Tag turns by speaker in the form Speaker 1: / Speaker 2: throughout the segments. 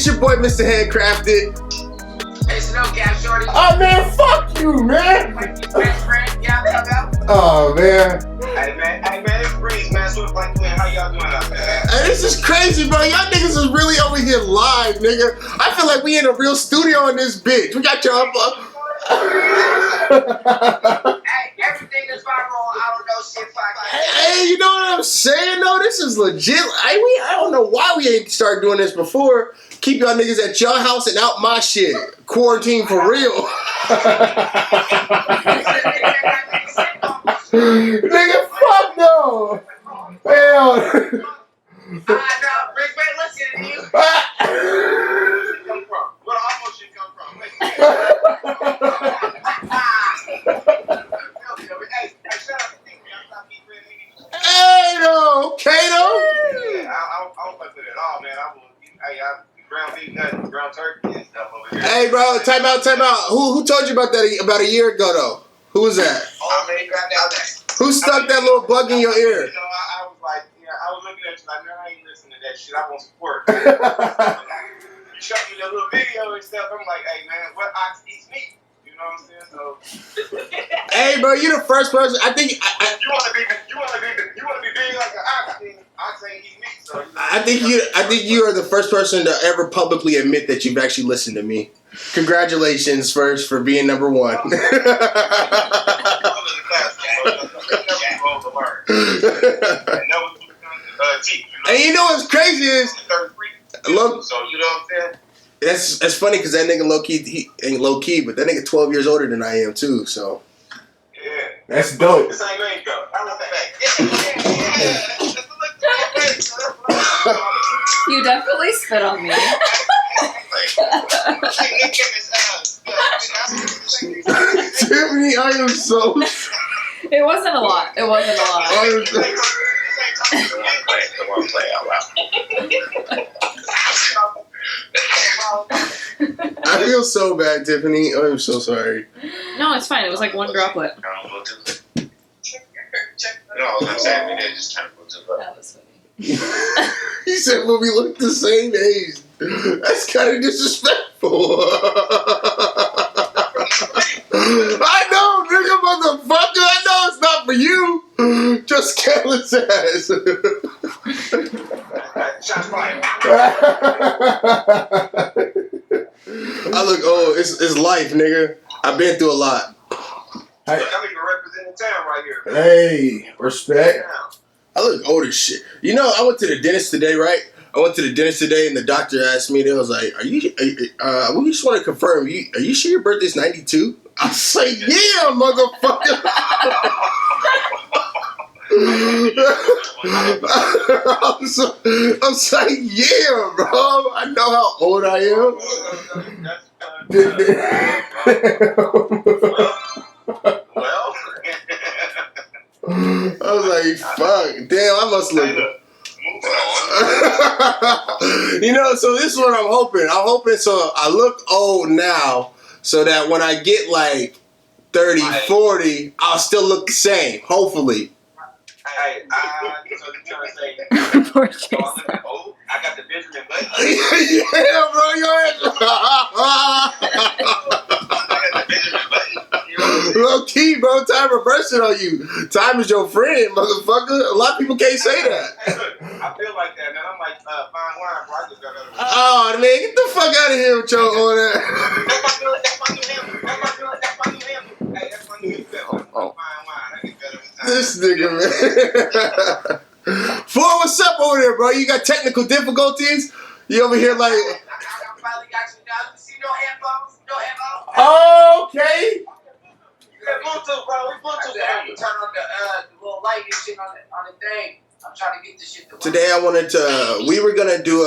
Speaker 1: it's your boy, Mr. HandCrafted.
Speaker 2: It's no cap, shorty.
Speaker 1: Oh man, fuck you, man.
Speaker 2: Best friend, yeah.
Speaker 1: Oh man.
Speaker 2: Hey man, it's Breeze, man. Swift like Twin, how y'all doing out there?
Speaker 1: Hey, this is crazy, bro. Y'all niggas is really over here live, nigga. I feel like we in a real studio in this bitch. We got y'all.
Speaker 2: Hey, everything is viral. I don't know shit.
Speaker 1: Hey, you know what I'm saying? though? This is legit. I don't know why we ain't started doing this before. Keep y'all niggas at your house and out my shit. Quarantine for real. Nigga, fuck no. Hell.
Speaker 2: Listen to you. Come from? Where almost shit come from? Hey, shout out to Tiffany.
Speaker 1: Hey, no, Kato.
Speaker 2: Yeah, I don't fuck with it at all, man. Ground beef, nothing, ground turkey and stuff over here.
Speaker 1: Hey, bro, time out. Who told you about that about a year ago, though? Who was that?
Speaker 2: Oh, man, grab that.
Speaker 1: Who stuck that little bug in your ear?
Speaker 2: You know, I was like, I was looking at you like, man, I ain't listening to that shit. I want support. You showed me that little video and stuff. I'm like, hey, man, what ox eats meat? You know what I'm saying? So,
Speaker 1: Hey, bro, you the first person. I think
Speaker 2: you want to be big like an ox. Ox ain't eat meat. So,
Speaker 1: I think you are the first person to ever publicly admit that you've actually listened to me. Congratulations, first, for being number one. And you know what's crazy is, look,
Speaker 2: so you know what I'm saying?
Speaker 1: that's funny because that nigga low key, he ain't low key, but that nigga 12 years older than I am too. So
Speaker 2: yeah,
Speaker 1: that's dope.
Speaker 2: This ain't range go. I love that.
Speaker 3: You definitely spit on me.
Speaker 1: Tiffany, I am so.
Speaker 3: It wasn't a lot. It wasn't a lot.
Speaker 1: I feel so bad, Tiffany. I'm so sorry.
Speaker 3: No, it's fine. It was like one droplet.
Speaker 2: No, I'm saying we did just kind of go to
Speaker 3: That was funny.
Speaker 1: He said, "Well, we look the same age." That's kind of disrespectful. I know, nigga, motherfucker. I know it's not for you. Just careless ass. I look old. It's life, nigga. I've been through a lot.
Speaker 2: I'm even representing town right here.
Speaker 1: Hey, respect. I look old as shit. You know, I went to the dentist today, right? I went to the dentist today, and the doctor asked me, they was like, we just want to confirm, are you sure your birthday's 92? I was like, yeah, motherfucker. I'm like, yeah, bro. I know how old I am.
Speaker 2: Well.
Speaker 1: I was like, fuck. Damn, I must look. You know, so this is what I'm hoping. I'm hoping so I look old now so that when I get like 30, 40, I'll still look the same. Hopefully.
Speaker 2: Hey, so you trying to say,
Speaker 3: Poor
Speaker 2: I got the Benjamin Button.
Speaker 1: Yeah, bro, your ass. Low key, bro. Time reversing on you. Time is your friend, motherfucker. A lot of people can't say that.
Speaker 2: Hey, look, I feel like that, man. I'm like fine wine, bro. I just got that.
Speaker 1: Oh, man, get the fuck out of here with your on that.
Speaker 2: That's my new handle. Hey, that's my new handle. Fine wine. I get better with time.
Speaker 1: This nigga, man. Floyd, what's up over there, bro? You got technical difficulties? You over here like...
Speaker 2: I finally got you down. You see no headphones? No headphones?
Speaker 1: Oh, okay.
Speaker 2: Bluetooth, bro. We Bluetooth. You turn on the little light and shit on the thing. I'm trying to get this shit to work.
Speaker 1: Today I wanted to... we were going to do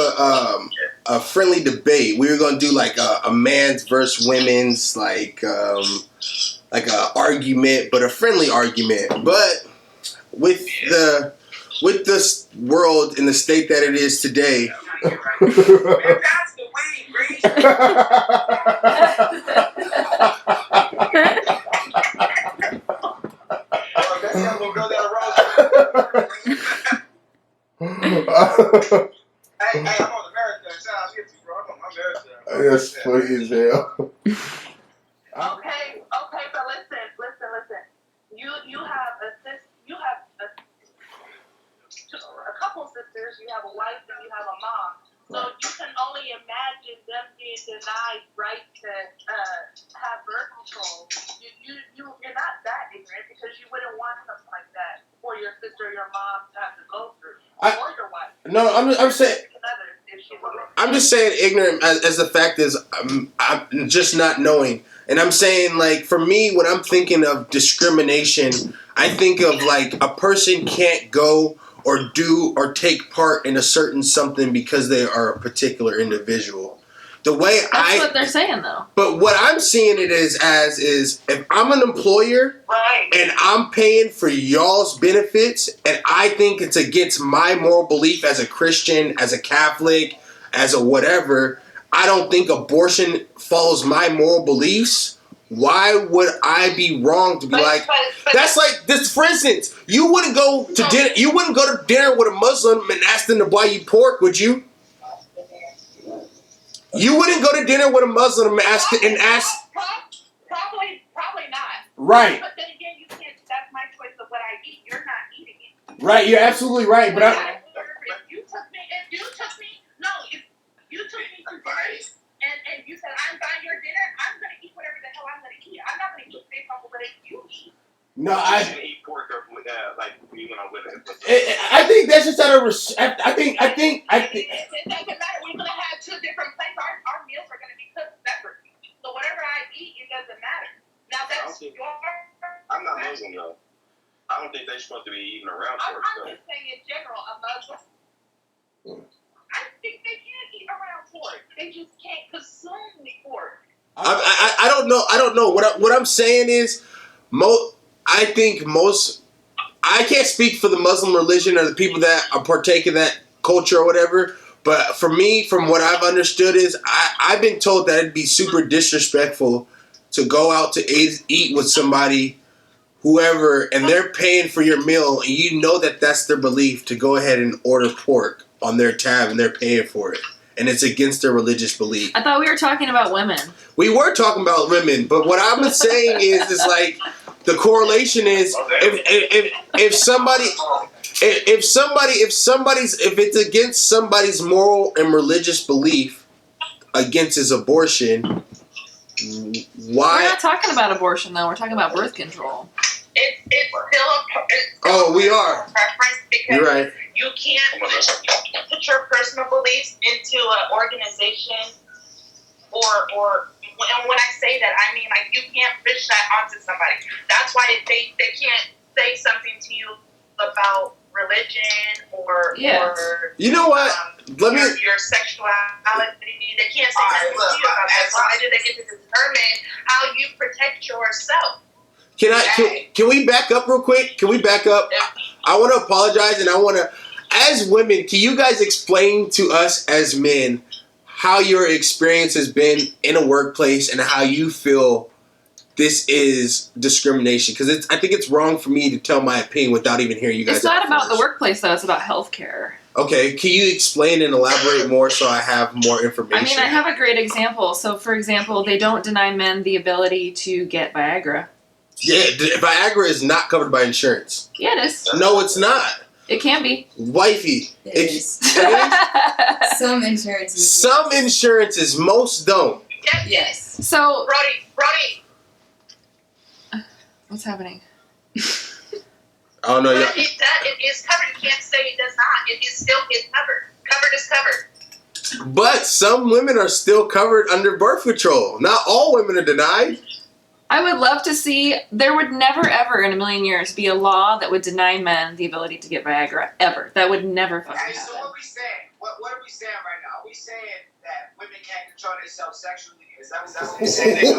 Speaker 1: a friendly debate. We were going to do like a man's versus women's, like a argument, but a friendly argument. But with this world in the state that it is today...
Speaker 2: Man, that's the weed, Reese. Hey, I'm on the marathon. Shout out to you, bro. I'm
Speaker 1: go.
Speaker 4: Okay, but listen. You have a couple sisters. You have a wife and you have a mom. So you can only imagine them being denied right to have birth control. You're not that ignorant because you wouldn't want something like that for your sister or your mom to have to go through, or your wife.
Speaker 1: No, I'm just saying ignorant as the fact is I'm just not knowing. And I'm saying, like, for me, when I'm thinking of discrimination, I think of, like, a person can't go or do or take part in a certain something because they are a particular individual. The way
Speaker 3: That's what they're saying, though.
Speaker 1: But what I'm seeing it is if I'm an employer and I'm paying for y'all's benefits and I think it's against my moral belief as a Christian, as a Catholic, as a whatever, I don't think abortion follows my moral beliefs. Why would I be wrong to be that's like this? For instance, you wouldn't go to dinner. You wouldn't go to dinner with a Muslim and ask them to buy you pork, would you? You wouldn't go to dinner with a Muslim and ask.
Speaker 4: Probably not.
Speaker 1: Right.
Speaker 4: But then again, you can't. That's my choice of what I eat. You're not eating it.
Speaker 1: Right. You're absolutely right. But
Speaker 4: if you took me to dinner and you said I'm buying your dinner, I'm gonna eat whatever the hell I'm gonna eat. I'm not gonna eat based on what you eat.
Speaker 1: No,
Speaker 2: I eat pork or like you know with it.
Speaker 1: I think that's just out of I think.
Speaker 4: It doesn't matter. We're gonna have two different plates. Our meals are gonna be cooked separately. So whatever I eat, it doesn't matter. Now that's
Speaker 2: I'm not Muslim though. I don't think they're supposed to be eating around pork.
Speaker 4: I'm just saying in general, a Muslim. I think they can eat around pork. They just can't consume the pork.
Speaker 1: I don't know. I don't know. What I'm saying is, I think most. I can't speak for the Muslim religion or the people that are partake in that culture or whatever. But for me, from what I've understood is, I've been told that it'd be super disrespectful to go out to eat with somebody, whoever, and they're paying for your meal, and you know that that's their belief to go ahead and order pork on their tab, and they're paying for it, and it's against their religious belief.
Speaker 3: I thought we were talking about women.
Speaker 1: We were talking about women, but what I'm saying is like the correlation is if it's against somebody's moral and religious belief against his abortion. Why?
Speaker 3: We're not talking about abortion, though. We're talking about birth control.
Speaker 4: It's still
Speaker 1: Oh, we are.
Speaker 4: preference because
Speaker 1: You're right.
Speaker 4: you can't put your personal beliefs into an organization or when I say that, I mean like you can't push that onto somebody. That's why they can't say something to you about religion or
Speaker 1: you know what?
Speaker 4: Your sexuality. They can't say nothing to you about that. So why do they get to determine how you protect yourself?
Speaker 1: Can we back up real quick? Can we back up? I want to apologize, and I want to, as women, can you guys explain to us as men how your experience has been in a workplace and how you feel this is discrimination? Because I think it's wrong for me to tell my opinion without even hearing you guys.
Speaker 3: It's not about the workplace, though. It's about healthcare.
Speaker 1: Okay, can you explain and elaborate more so I have more information?
Speaker 3: I mean, I have a great example. So, for example, they don't deny men the ability to get Viagra.
Speaker 1: Yeah, Viagra is not covered by insurance.
Speaker 3: Yeah, it is.
Speaker 1: No, it's not.
Speaker 3: It can be.
Speaker 1: Wifey.
Speaker 5: It is. Some insurances.
Speaker 1: Some insurances, most don't.
Speaker 5: Yes.
Speaker 3: So,
Speaker 4: Brody.
Speaker 3: What's happening?
Speaker 1: Oh no, yeah.
Speaker 4: It is covered. You can't say it does not. It is still covered. Covered is covered.
Speaker 1: But some women are still covered under birth control. Not all women are denied.
Speaker 3: I would love to see, there would never ever in a million years be a law that would deny men the ability to get Viagra, ever. That would never fucking
Speaker 2: Hey,
Speaker 3: happen.
Speaker 2: so what are we saying? What are we saying right now? Are we saying that women can't control themselves sexually? Is that what we're saying?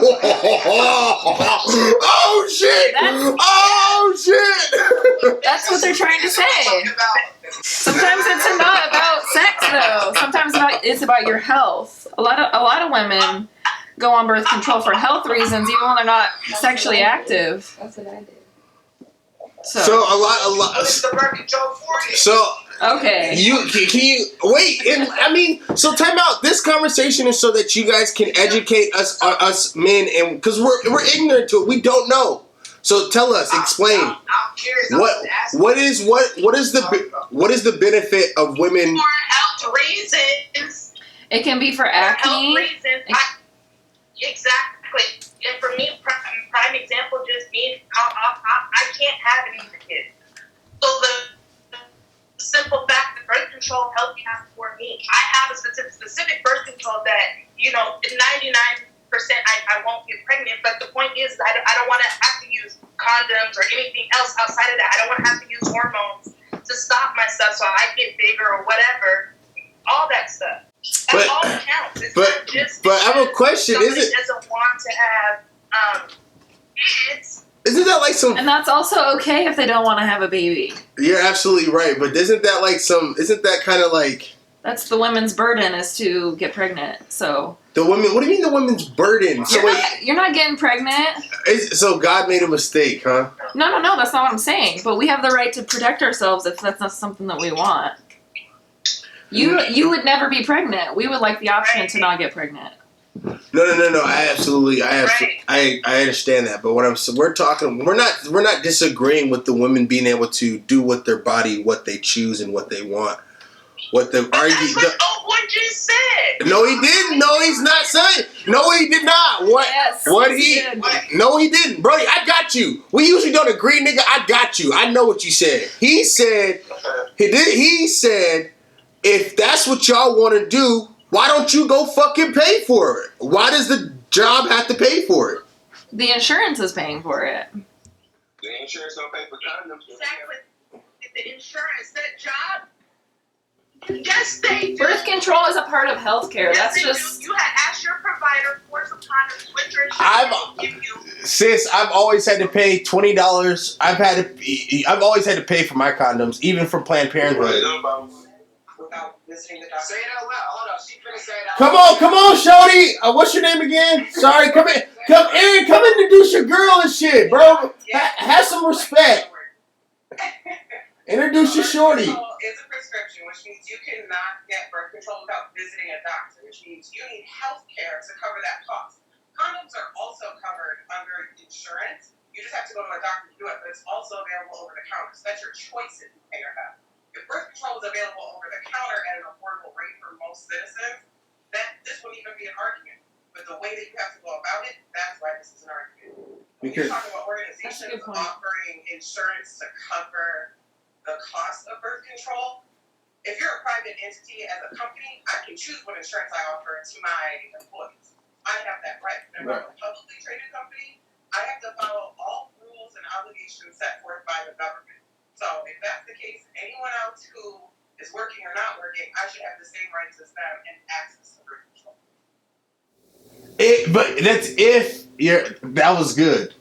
Speaker 1: Oh shit! Oh shit!
Speaker 3: That's what they're trying to say. Sometimes it's not about sex, though. Sometimes it's about your health. A lot of women go on birth control for health reasons, even when they're not sexually active.
Speaker 5: That's what I did.
Speaker 1: So a lot.
Speaker 2: What is the birth control for you?
Speaker 1: So
Speaker 3: okay.
Speaker 1: Can you wait? And I mean, so time out. This conversation is so that you guys can educate us men, and because we're ignorant to it, we don't know. So tell us, explain.
Speaker 2: I'm curious.
Speaker 1: What is the benefit of women?
Speaker 4: For health reasons.
Speaker 3: It can be for acne.
Speaker 4: Health reasons. Exactly. And for me, prime example, just me, I can't have any kids. So the simple fact that birth control helped for me. I have a specific birth control that, 99% I won't get pregnant. But the point is, I don't want to have to use condoms or anything else outside of that. I don't want to have to use hormones to stop myself so I get bigger or whatever. All that stuff. That's all that counts. It's not just
Speaker 1: but I have a question. Is it
Speaker 4: doesn't want to have kids?
Speaker 1: Isn't that like some?
Speaker 3: And that's also okay if they don't want to have a baby.
Speaker 1: You're absolutely right, but isn't that like some? Isn't that kind of like?
Speaker 3: That's the women's burden is to get pregnant. So
Speaker 1: The women. What do you mean the women's burden? So
Speaker 3: you're not getting pregnant.
Speaker 1: So God made a mistake, huh?
Speaker 3: No. That's not what I'm saying. But we have the right to protect ourselves if that's not something that we want. You would never be pregnant. We would like the option to not get pregnant.
Speaker 1: No. I understand that, but we're not disagreeing with the women being able to do with their body what they choose and what they want. What the argue?
Speaker 4: What you said?
Speaker 1: No, he didn't. No, he's not saying. No, he did not. What?
Speaker 3: Yes,
Speaker 1: What
Speaker 3: he
Speaker 1: he?
Speaker 3: did.
Speaker 1: No, he didn't, Brody. I got you. We usually don't agree, nigga. I got you. I know what you said. He said. He said. If that's what y'all want to do, why don't you go fucking pay for it? Why does the job have to pay for it?
Speaker 3: The insurance is paying for it.
Speaker 2: The insurance don't pay for condoms.
Speaker 4: Exactly. The insurance, that job. Yes, they do.
Speaker 3: Birth control is a part of healthcare.
Speaker 4: Yes,
Speaker 3: That's
Speaker 4: they
Speaker 3: just.
Speaker 4: do. You had asked your provider for some condoms with your insurance.
Speaker 1: Sis, I've always had to pay $20. I've always had to pay for my condoms, even from Planned Parenthood.
Speaker 2: Without visiting the doctor. Say it out loud. Hold on. She finna say it out loud.
Speaker 1: Come on, shorty. What's your name again? Sorry, come in. Aaron, come introduce your girl and shit, bro. Have some respect. Introduce your shorty.
Speaker 6: Birth control is a prescription, which means you cannot get birth control without visiting a doctor, which means you need health care to cover that cost. Condoms are also covered under insurance. You just have to go to a doctor to do it, but it's also available over the counter. So that's your choice if you pay or not. If birth control is available over the counter at an affordable rate for most citizens, then this wouldn't even be an argument. But the way that you have to go about it, that's why this is an argument. When you're talking about organizations offering insurance to cover the cost of birth control, if you're a private entity as a company, I can choose what insurance I offer to my employees. I have that right. If I'm a publicly traded company, I have to follow all rules and obligations set forth by the government. So if that's the case, anyone else who is working or not working, I should have the same rights as them and access to birth control.
Speaker 1: But that's if you're. That was good.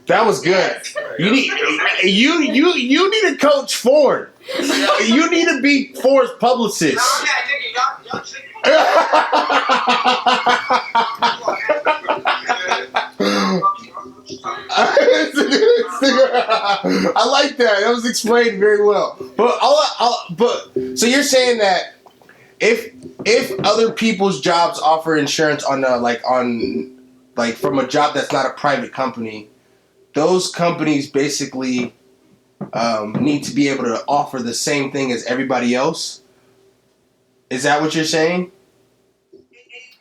Speaker 1: That was good. You need to coach Ford. You need to be Ford's publicist. I like that. That was explained very well. But so you're saying that if other people's jobs offer insurance on from a job that's not a private company, those companies basically need to be able to offer the same thing as everybody else. Is that what you're saying?
Speaker 6: A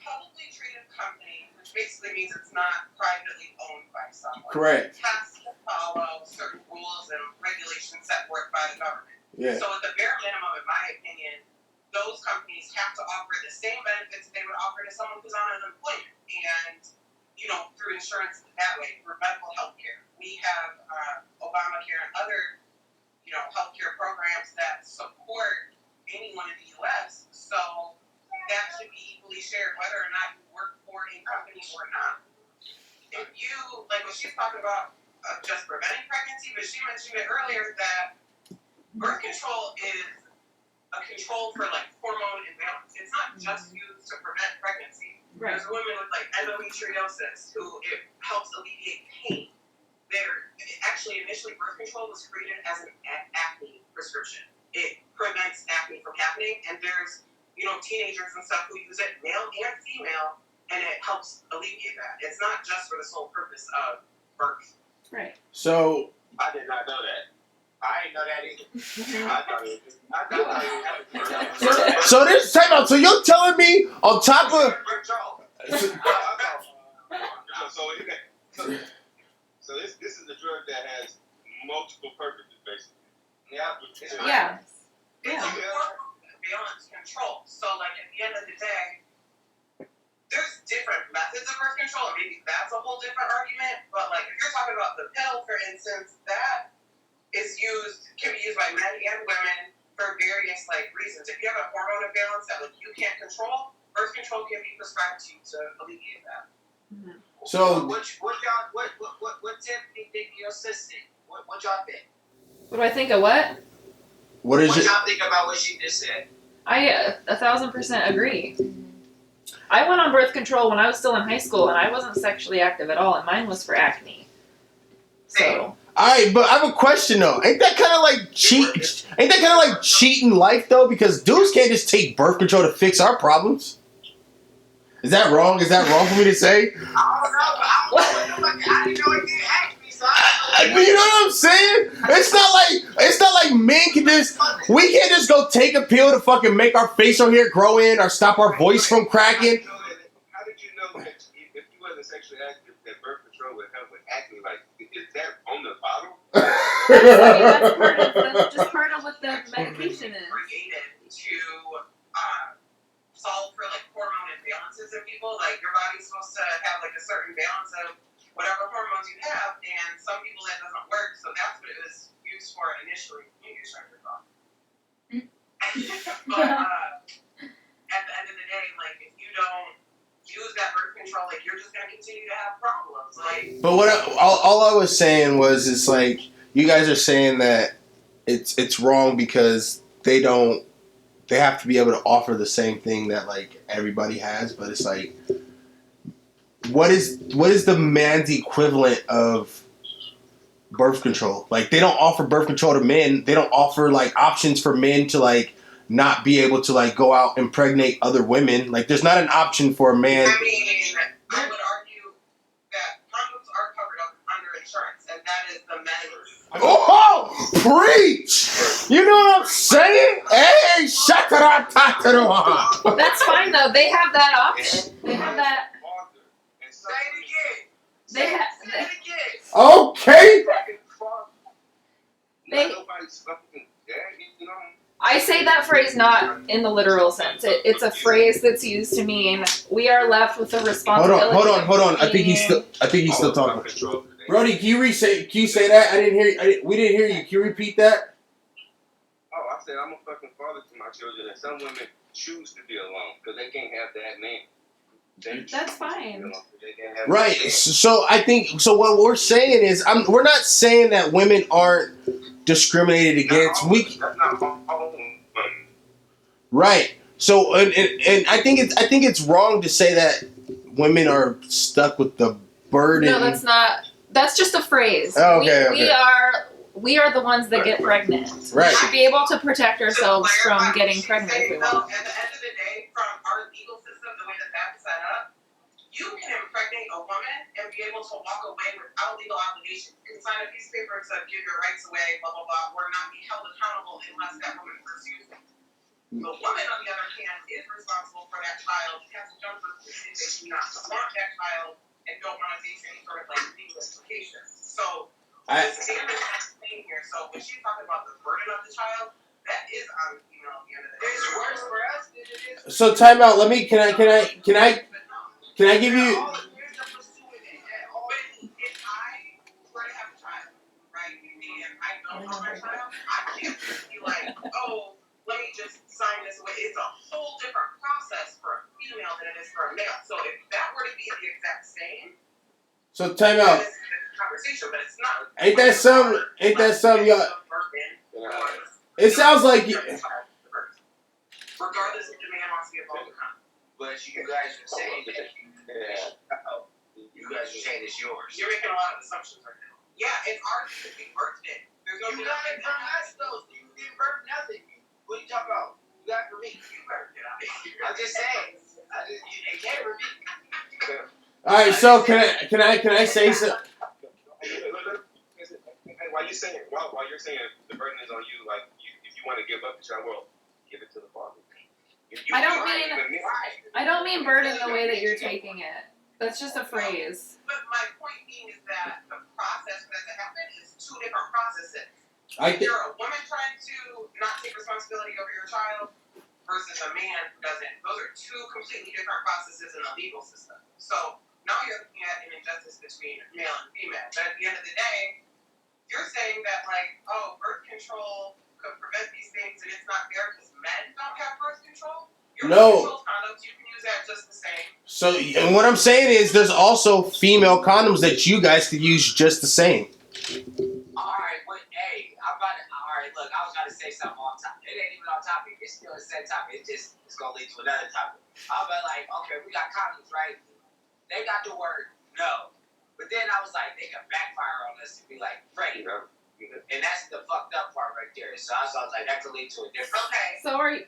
Speaker 6: publicly traded company, which basically means it's not privately owned by someone.
Speaker 1: Correct.
Speaker 6: Has to follow certain rules and regulations set forth by the government.
Speaker 1: Yeah.
Speaker 6: So at the bare minimum, in my opinion, those companies have to offer the same benefits they would offer to someone who's on unemployment. And, through insurance that way, for medical health care. We have Obamacare and other, healthcare programs that support anyone in the U.S. So that should be equally shared whether or not you work for a company or not. If you, like what she's talking about, just preventing pregnancy, but she mentioned it earlier that birth control is a control for hormone imbalance. It's not just used to prevent pregnancy.
Speaker 3: Right.
Speaker 6: There's women with endometriosis who it helps alleviate pain. actually initially birth control was created as an acne prescription. It prevents acne from happening, and there's teenagers and stuff who use it, male and female, and it helps alleviate that. It's not just for the sole purpose of birth.
Speaker 3: Right.
Speaker 1: So
Speaker 2: I did not know that. I didn't know that either. I thought it was.
Speaker 1: so this time out. So you're telling me on top of
Speaker 2: So this is a drug that has multiple purposes, basically. Yeah.
Speaker 3: Yeah.
Speaker 6: It's a balance control. So, like, at the end of the day, there's different methods of birth control, and maybe that's a whole different argument. But, like, if you're talking about the pill, for instance, that can be used by men and women for various, like, reasons. If you have a hormone imbalance that, like, you can't control, birth control can be prescribed to you to alleviate that.
Speaker 3: Mm-hmm.
Speaker 1: So
Speaker 2: what Tiffany think your sister? What y'all think?
Speaker 3: What do I think of what?
Speaker 1: what is
Speaker 2: What
Speaker 1: it?
Speaker 2: y'all think about what she just said?
Speaker 3: I 1,000% agree. I went on birth control when I was still in high school, and I wasn't sexually active at all, and mine was for acne. So.
Speaker 1: All right, but I have a question though. Ain't that kind of like cheat? Ain't that kind of like cheating life though? Because dudes can't just take birth control to fix our problems. Is that wrong? Is that wrong for me to say?
Speaker 2: I don't know. I didn't know it didn't ask me, so
Speaker 1: You know what I'm saying? It's not like men can just. We can't just go take a pill to fucking make our facial hair grow in or stop our voice from cracking.
Speaker 2: How did you know that if you wasn't sexually active, that birth control would help with acne? Like, is that on the bottle?
Speaker 3: That's just part of what the medication is.
Speaker 6: Created to solve for like hormone imbalances in people. Like your body's supposed to have like a certain balance of whatever hormones you have, and some people that doesn't work. So that's what it was used for initially. You use your thought. But at the end of the day, like if you don't use that birth control, like you're just gonna continue to have problems. Like.
Speaker 1: But all I was saying was, it's like you guys are saying that it's wrong because they have to be able to offer the same thing that like everybody has, but it's like, what is the man's equivalent of birth control? Like they don't offer birth control to men. They don't offer like options for men to like not be able to like go out and impregnate other women. Like there's not an option for a man.
Speaker 6: I mean, I would argue that condoms are covered under insurance, and that is the men's.
Speaker 1: Oh, preach! You know what I'm saying? Hey, shakara.
Speaker 3: That's fine though. They have that option. They have that.
Speaker 6: Say it again.
Speaker 3: They have.
Speaker 6: Say it again.
Speaker 1: Okay.
Speaker 3: I say that phrase not in the literal sense. It's a phrase that's used to mean we are left with the responsibility.
Speaker 1: Hold on. I think he's still talking. Brody, can you say that? We didn't hear you. Can you repeat that?
Speaker 2: Oh, I said I'm a fucking father to my children, and some women choose to be alone because they can't have that man.
Speaker 3: That's fine.
Speaker 1: Right. So I think what we're saying is we're not saying that women aren't discriminated against.
Speaker 2: That's not all women.
Speaker 1: Right. So and I think it's wrong to say that women are stuck with the burden.
Speaker 3: No, that's not. That's just a phrase.
Speaker 1: Oh, okay.
Speaker 3: We are the ones that get pregnant.
Speaker 1: Right.
Speaker 3: We should be able to protect ourselves from getting pregnant if we want.
Speaker 6: At the end of the day, from our legal system, the way that that's set up, you can impregnate a woman and be able to walk away without legal obligation. You can sign a piece of paper to give your rights away, blah, blah, blah, or not be held accountable unless that woman pursues it. The woman, on the other hand, is responsible for that child, has to jump through if they do not want that child and don't want to face any sort of like legal implications. So the standard is thing here. So when she's talking about the burden of the child, that is on the female at the end of the day. It's worse for us than it is.
Speaker 1: So time out. Can I give you?
Speaker 6: If I were to have a child, right, and I don't want my child, I can't just be like, oh, let me just sign this away. It's a whole different process for a female than it is for a male. So if that were to be the exact same,
Speaker 1: So time out.
Speaker 6: this is a conversation, but it's not.
Speaker 1: Ain't that something y'all? It sounds like
Speaker 6: regardless if the man wants to get involved or not.
Speaker 2: But you guys are saying that you guys are saying it's yours.
Speaker 6: You're making a lot of assumptions right now. Yeah, it's ours because we birthed it. There's no.
Speaker 2: You got it from us though. You didn't birth nothing. What are you talking about? You got it from me. You birthed it. I'm just saying. It came from me.
Speaker 1: All right, so can I say something?
Speaker 2: While you're saying the burden is on you, like if you want to give up the child, well, give it to the father.
Speaker 3: I don't mean burden the way that you're taking it. That's just a phrase.
Speaker 6: But my point being is that the process for that to happen is two different processes. If you're a woman trying to not take responsibility over your child versus a man who doesn't, those are two completely different processes in the legal system. So now you're looking at an injustice between male and female. But at the end of the day, you're saying that, like, oh, birth control could prevent these things and it's not fair because men don't have birth control? Your birth control condoms, you can use that just the same.
Speaker 1: So, and what I'm saying is there's also female condoms that you guys could use just the same.
Speaker 2: Alright, but hey, alright, look, I was gonna say something on top. It ain't even on topic, it's still the same topic, it's gonna lead to another topic. I was like, okay, we got condoms, right? They got the word no. But then I was like, they can backfire on us to be like, right. And that's the fucked up part right there. So I was like, that could lead to a different.
Speaker 6: Okay.
Speaker 3: So are you...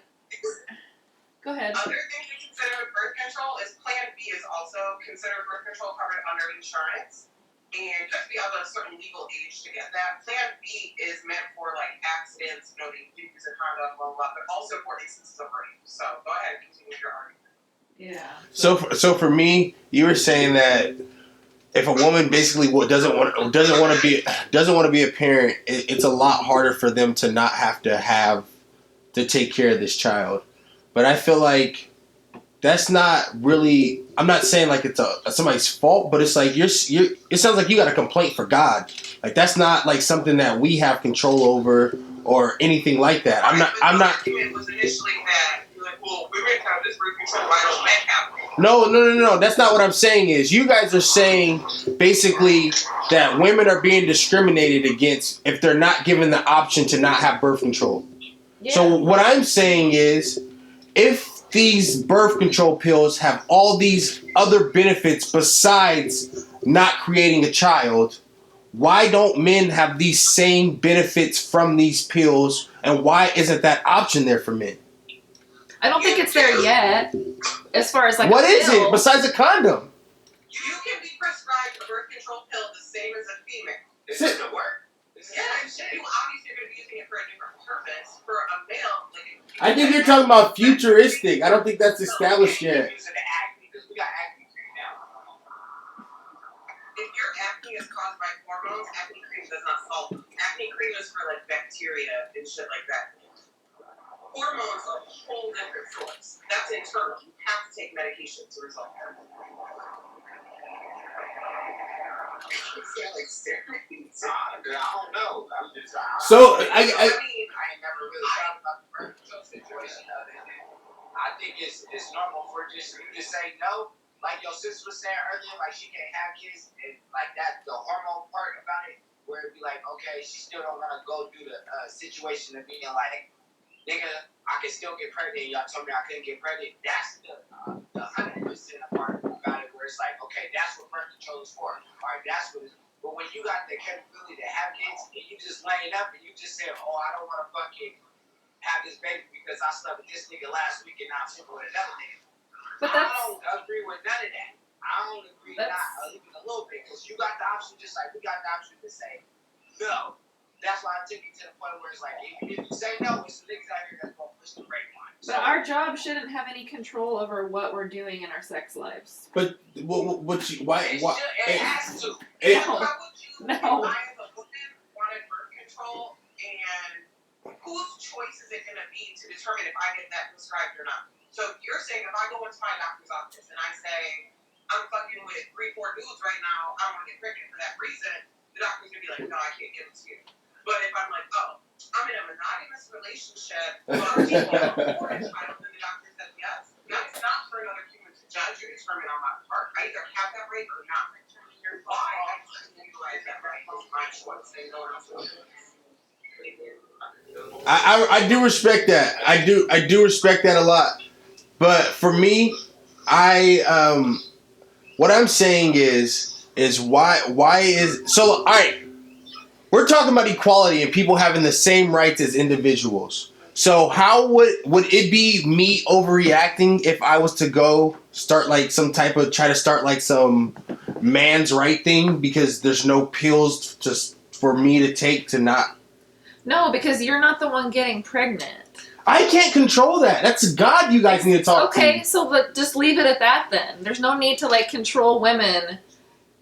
Speaker 3: Go ahead.
Speaker 6: Other things to consider with birth control is Plan B is also considered birth control covered under insurance. And you have to be of a certain legal age to get that. Plan B is meant for like accidents, you know, you use a condom, blah, blah, but also for instances of rape. So go ahead and continue your argument.
Speaker 3: Yeah.
Speaker 1: So for me, you were saying that if a woman basically doesn't want to be a parent, it's a lot harder for them to not have to take care of this child. But I feel like that's not really. I'm not saying like it's somebody's fault, but it's like it sounds like you got a complaint for God. Like that's not like something that we have control over or anything like that. I'm not.
Speaker 6: The argument was initially that well, we may have this birth control. Why don't men have it?
Speaker 1: No. That's not what I'm saying. Is you guys are saying basically that women are being discriminated against if they're not given the option to not have birth control.
Speaker 3: Yeah.
Speaker 1: So what I'm saying is, if these birth control pills have all these other benefits besides not creating a child, why don't men have these same benefits from these pills, and why isn't that option there for men?
Speaker 3: I don't think it's there yet. As far as like
Speaker 1: what is it besides a condom?
Speaker 6: You can be prescribed a birth control pill the same as a female.
Speaker 2: It's going to work.
Speaker 6: Yeah, you obviously are going to be using it for a different purpose. For a male, like
Speaker 1: I think you're talking about futuristic. I don't think that's established yet.
Speaker 2: Using the acne because we got acne cream now.
Speaker 6: If your acne is caused by hormones, acne cream does not solve it. Acne cream is for like bacteria and shit like that. Hormones are a whole different source. That's internal. You have to take medication to resolve that.
Speaker 2: I don't know. I'm just.
Speaker 1: So
Speaker 2: I ain't never really thought about the birth control situation other than I think it's normal for you just say no. Like your sister was saying earlier, like she can't have kids, and like that the hormone part about it, where it'd be like, okay, she still don't want to go through the situation of being like, nigga, I can still get pregnant. Y'all told me I couldn't get pregnant. That's the 100% part about it, where it's like, okay, that's what birth control is for. All right, that's what. But when you got the capability to have kids, and you just laying up and you just say, oh, I don't want to fucking have this baby because I slept with this nigga last week and now I'm sleeping with another nigga.
Speaker 3: But
Speaker 2: I don't agree with none of that. I don't agree not even a little bit because you got the option, just like we got the option to say no. That's why I took it to the point where it's like, if you say no, it's the niggas out here that's gonna push the brake line. So,
Speaker 3: but our job shouldn't have any control over what we're doing in our sex lives.
Speaker 1: But why?
Speaker 2: It has to.
Speaker 3: No.
Speaker 6: I as a woman wanted birth control, and whose choice is it going to be to determine if I get that prescribed or not? So you're saying if I go into my doctor's office and I say, I'm fucking with 3-4 dudes right now, I want to get pregnant for that reason, the doctor's going to be like, no, I can't give it to you. But if I'm like, oh, I'm in a monogamous relationship, but I'm taking a child, then the doctor says yes. That's not for another human to judge or determine on my part. I either have that right or not. Why? I couldn't utilize that right. My choice. They know what I'm doing.
Speaker 1: I do respect that. I do respect that a lot. But for me, what I'm saying is why is so all right. we're talking about equality and people having the same rights as individuals. So how would it be me overreacting if I was to go start like try to start like some man's right thing because there's no pills just for me to take to not?
Speaker 3: No, because you're not the one getting pregnant.
Speaker 1: I can't control that. That's God you guys need to talk to.
Speaker 3: Okay, so but just leave it at that then. There's no need to like control women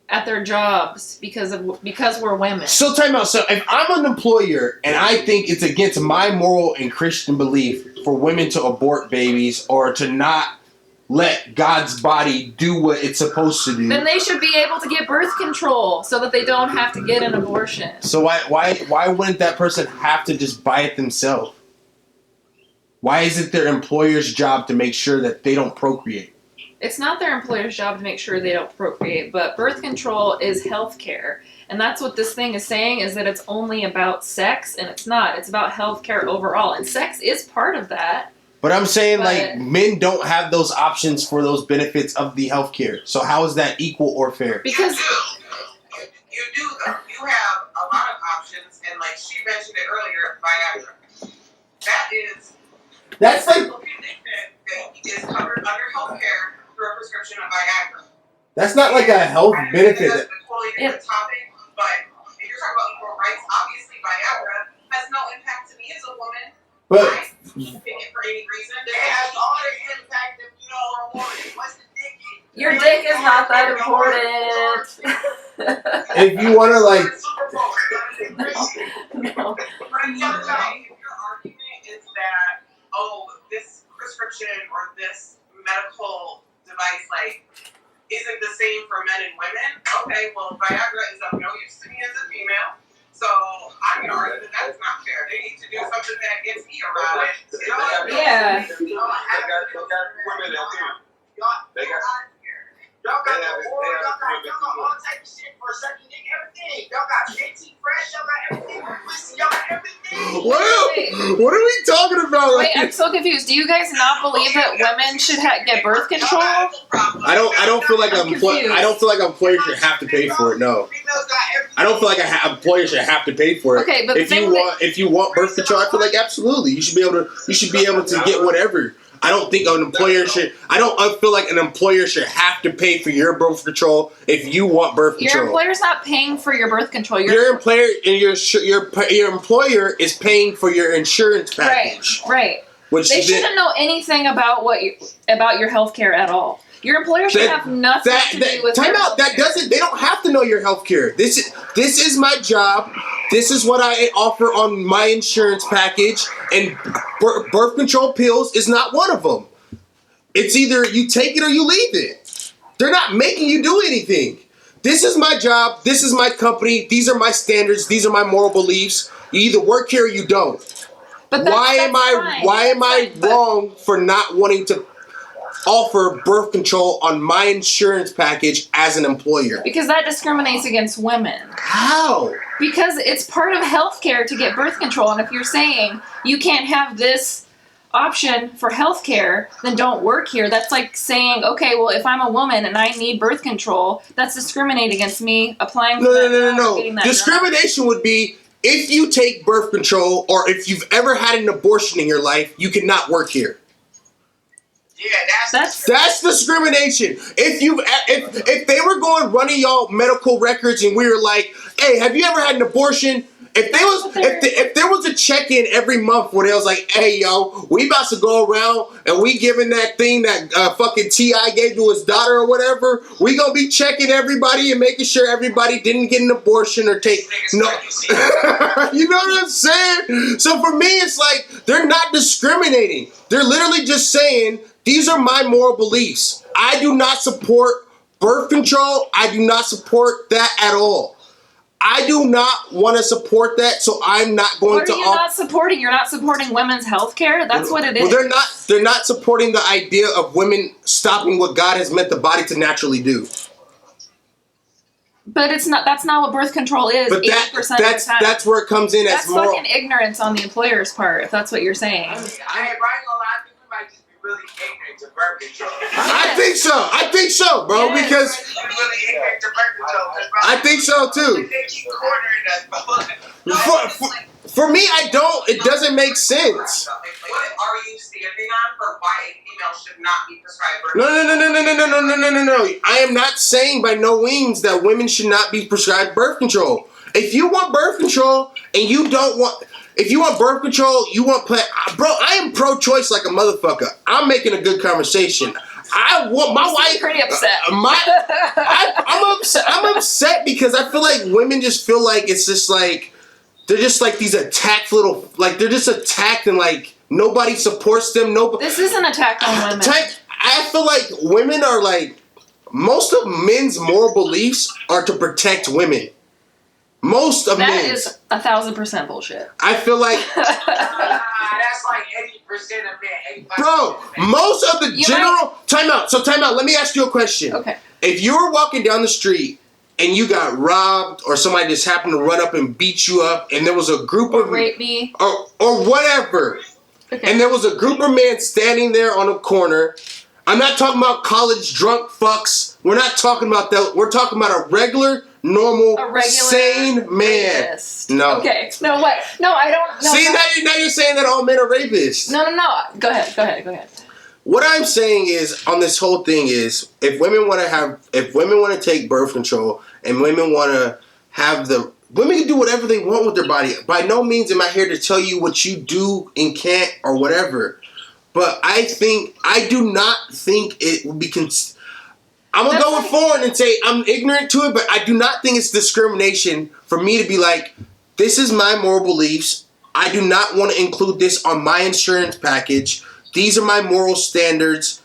Speaker 3: at their jobs because we're women.
Speaker 1: So time out. So if I'm an employer and I think it's against my moral and Christian belief for women to abort babies or to not let God's body do what it's supposed to do,
Speaker 3: then they should be able to get birth control so that they don't have to get an abortion.
Speaker 1: So why wouldn't that person have to just buy it themselves? Why is it their employer's job to make sure that they don't procreate?
Speaker 3: It's not their employer's job to make sure they don't procreate, but birth control is health care. And that's what this thing is saying, is that it's only about sex, and it's not. It's about health care overall. And sex is part of that.
Speaker 1: But I'm saying, like, men don't have those options for those benefits of the health care. So how is that equal or fair?
Speaker 3: Because
Speaker 6: you do. You have a lot of options, and like she mentioned it earlier, Viagra. That's like that is covered under health care through a prescription of Viagra.
Speaker 1: That's not like a health benefit.
Speaker 6: That's a totally different topic, but if you're talking about equal rights, obviously Viagra has no impact to me as a woman.
Speaker 1: But
Speaker 6: I take it for any reason. It has all the impact if you don't want it. What's the dick?
Speaker 3: your dick is not that important.
Speaker 1: if you want to, like,
Speaker 3: No.
Speaker 6: But at the other time, if your argument is that, oh, this prescription or this medical device, like, isn't the same for men and women, okay, well, Viagra is of no use to me as a female. So I'm going to argue that that's not fair. They need to do something that gets me around it. You know what I mean?
Speaker 3: Yeah.
Speaker 6: Y'all got all type of shit for sucking dick, everything. Y'all got JT Fresh, y'all got everything. Listen, y'all got everything.
Speaker 1: What are we talking about?
Speaker 3: Wait, I'm so confused. Do you guys not believe that women should get birth control?
Speaker 1: I don't feel like an employer should have to pay for it. No, I don't feel like an employer should have to pay for it.
Speaker 3: Okay, but
Speaker 1: if you want birth control, I feel like absolutely you should be able to get whatever. I don't think an employer should. I feel like an employer should have to pay for your birth control if you want birth control.
Speaker 3: Your employer's not paying for your birth control.
Speaker 1: Your employer and your employer is paying for your insurance package.
Speaker 3: Right.
Speaker 1: Which
Speaker 3: they shouldn't know anything about about your health care at all. Your employer should have nothing to do with
Speaker 1: time out. They don't have to know your health care. This is my job. This is what I offer on my insurance package, and birth control pills is not one of them. It's either you take it or you leave it. They're not making you do anything. This is my job. This is my company. These are my standards. These are my moral beliefs. You either work here or you don't.
Speaker 3: But
Speaker 1: why am I wrong for not wanting to offer birth control on my insurance package as an employer?
Speaker 3: Because that discriminates against women.
Speaker 1: How?
Speaker 3: Because it's part of healthcare to get birth control, and if you're saying you can't have this option for healthcare, then don't work here. That's like saying, okay, well, if I'm a woman and I need birth control, that's discriminating against me applying for
Speaker 1: No. Discrimination would be if you take birth control or if you've ever had an abortion in your life, you cannot work here.
Speaker 6: Yeah,
Speaker 1: that's discrimination. If they were running y'all medical records and we were like, hey, have you ever had an abortion? If there was a check-in every month where they was like, hey, yo, we about to go around and we giving that thing that fucking T.I. gave to his daughter or whatever, we gonna be checking everybody and making sure everybody didn't get an abortion or take no. You know what I'm saying? So for me, it's like they're not discriminating. They're literally just saying these are my moral beliefs. I do not support birth control. I do not support that at all. I do not want to support that, so I'm not going to.
Speaker 3: What are you not supporting? You're not supporting women's health care? That's what it is.
Speaker 1: Well, they're not supporting the idea of women stopping what God has meant the body to naturally do.
Speaker 3: But it's not. That's not what birth control is.
Speaker 1: But
Speaker 3: 80% of the time.
Speaker 1: That's where it comes in as
Speaker 3: That's fucking ignorance on the employer's part, if that's what you're saying.
Speaker 6: I ain't gonna lie, I think we might just be
Speaker 2: really ignorant to birth control.
Speaker 1: I think so, bro.
Speaker 3: Yes.
Speaker 1: Because
Speaker 2: You're really ignorant to birth control. 'Cause, bro,
Speaker 1: I think so too.
Speaker 2: They keep cornering us, bro.
Speaker 1: For me, I don't. It doesn't make sense.
Speaker 6: What are you standing on for why a female should not be prescribed birth
Speaker 1: No.
Speaker 6: control?
Speaker 1: I am not saying by no means that women should not be prescribed birth control. If you want birth control and you don't want, if you want birth control, you want bro. I am pro-choice like a motherfucker. I'm making a good conversation. I want my wife.
Speaker 3: Pretty upset.
Speaker 1: I'm upset. I'm upset because I feel like women just feel like it's just like they're just like these attacked little, like they're just attacked and like nobody supports them. Nobody.
Speaker 3: This is an attack on women.
Speaker 1: I feel like women are like most of men's moral beliefs are to protect women. Most of
Speaker 3: That
Speaker 1: men.
Speaker 3: is 1,000% bullshit.
Speaker 1: I feel like,
Speaker 2: That's like 80% of men. 85%
Speaker 1: bro,
Speaker 2: of men.
Speaker 1: most of the general time out. So time out. Let me ask you a question.
Speaker 3: Okay.
Speaker 1: If you were walking down the street and you got robbed or somebody just happened to run up and beat you up and there was a group
Speaker 3: Or
Speaker 1: of
Speaker 3: rape me.
Speaker 1: or whatever,
Speaker 3: Okay.
Speaker 1: and there was a group of men standing there on a corner. I'm not talking about college drunk fucks. We're not talking about that. We're talking about a regular, normal, sane man.
Speaker 3: rapist.
Speaker 1: No.
Speaker 3: Okay. No, what? No, I don't. No,
Speaker 1: See,
Speaker 3: no.
Speaker 1: now you're saying that all men are rapists.
Speaker 3: No. Go ahead.
Speaker 1: What I'm saying is on this whole thing is if women want to take birth control and women want to have women can do whatever they want with their body. By no means am I here to tell you what you do and can't or whatever. But I do not think it would be. I'm gonna go with foreign and say I'm ignorant to it, but I do not think it's discrimination for me to be like, this is my moral beliefs. I do not want to include this on my insurance package. These are my moral standards,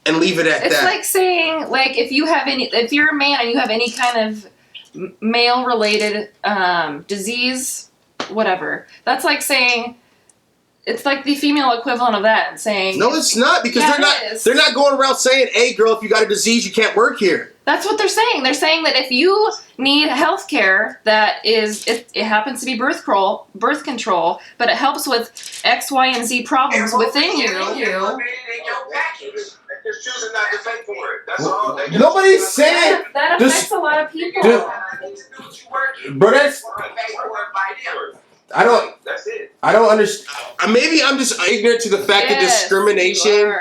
Speaker 1: and leave it at that.
Speaker 3: It's like saying, like, if you're a man and you have any kind of male-related disease, whatever. That's like saying. It's like the female equivalent of that, and saying
Speaker 1: no, it's not because they're not going around saying, "Hey, girl, if you got a disease, you can't work here."
Speaker 3: That's what they're saying. They're saying that if you need health care that is, it happens to be birth control, but it helps with X, Y, and Z problems within you.
Speaker 2: Just choosing not to pay for it. That's all.
Speaker 1: Nobody's saying
Speaker 3: That affects a lot of people.
Speaker 1: But
Speaker 2: That's it.
Speaker 1: I don't understand. Maybe I'm just ignorant to the fact that discrimination.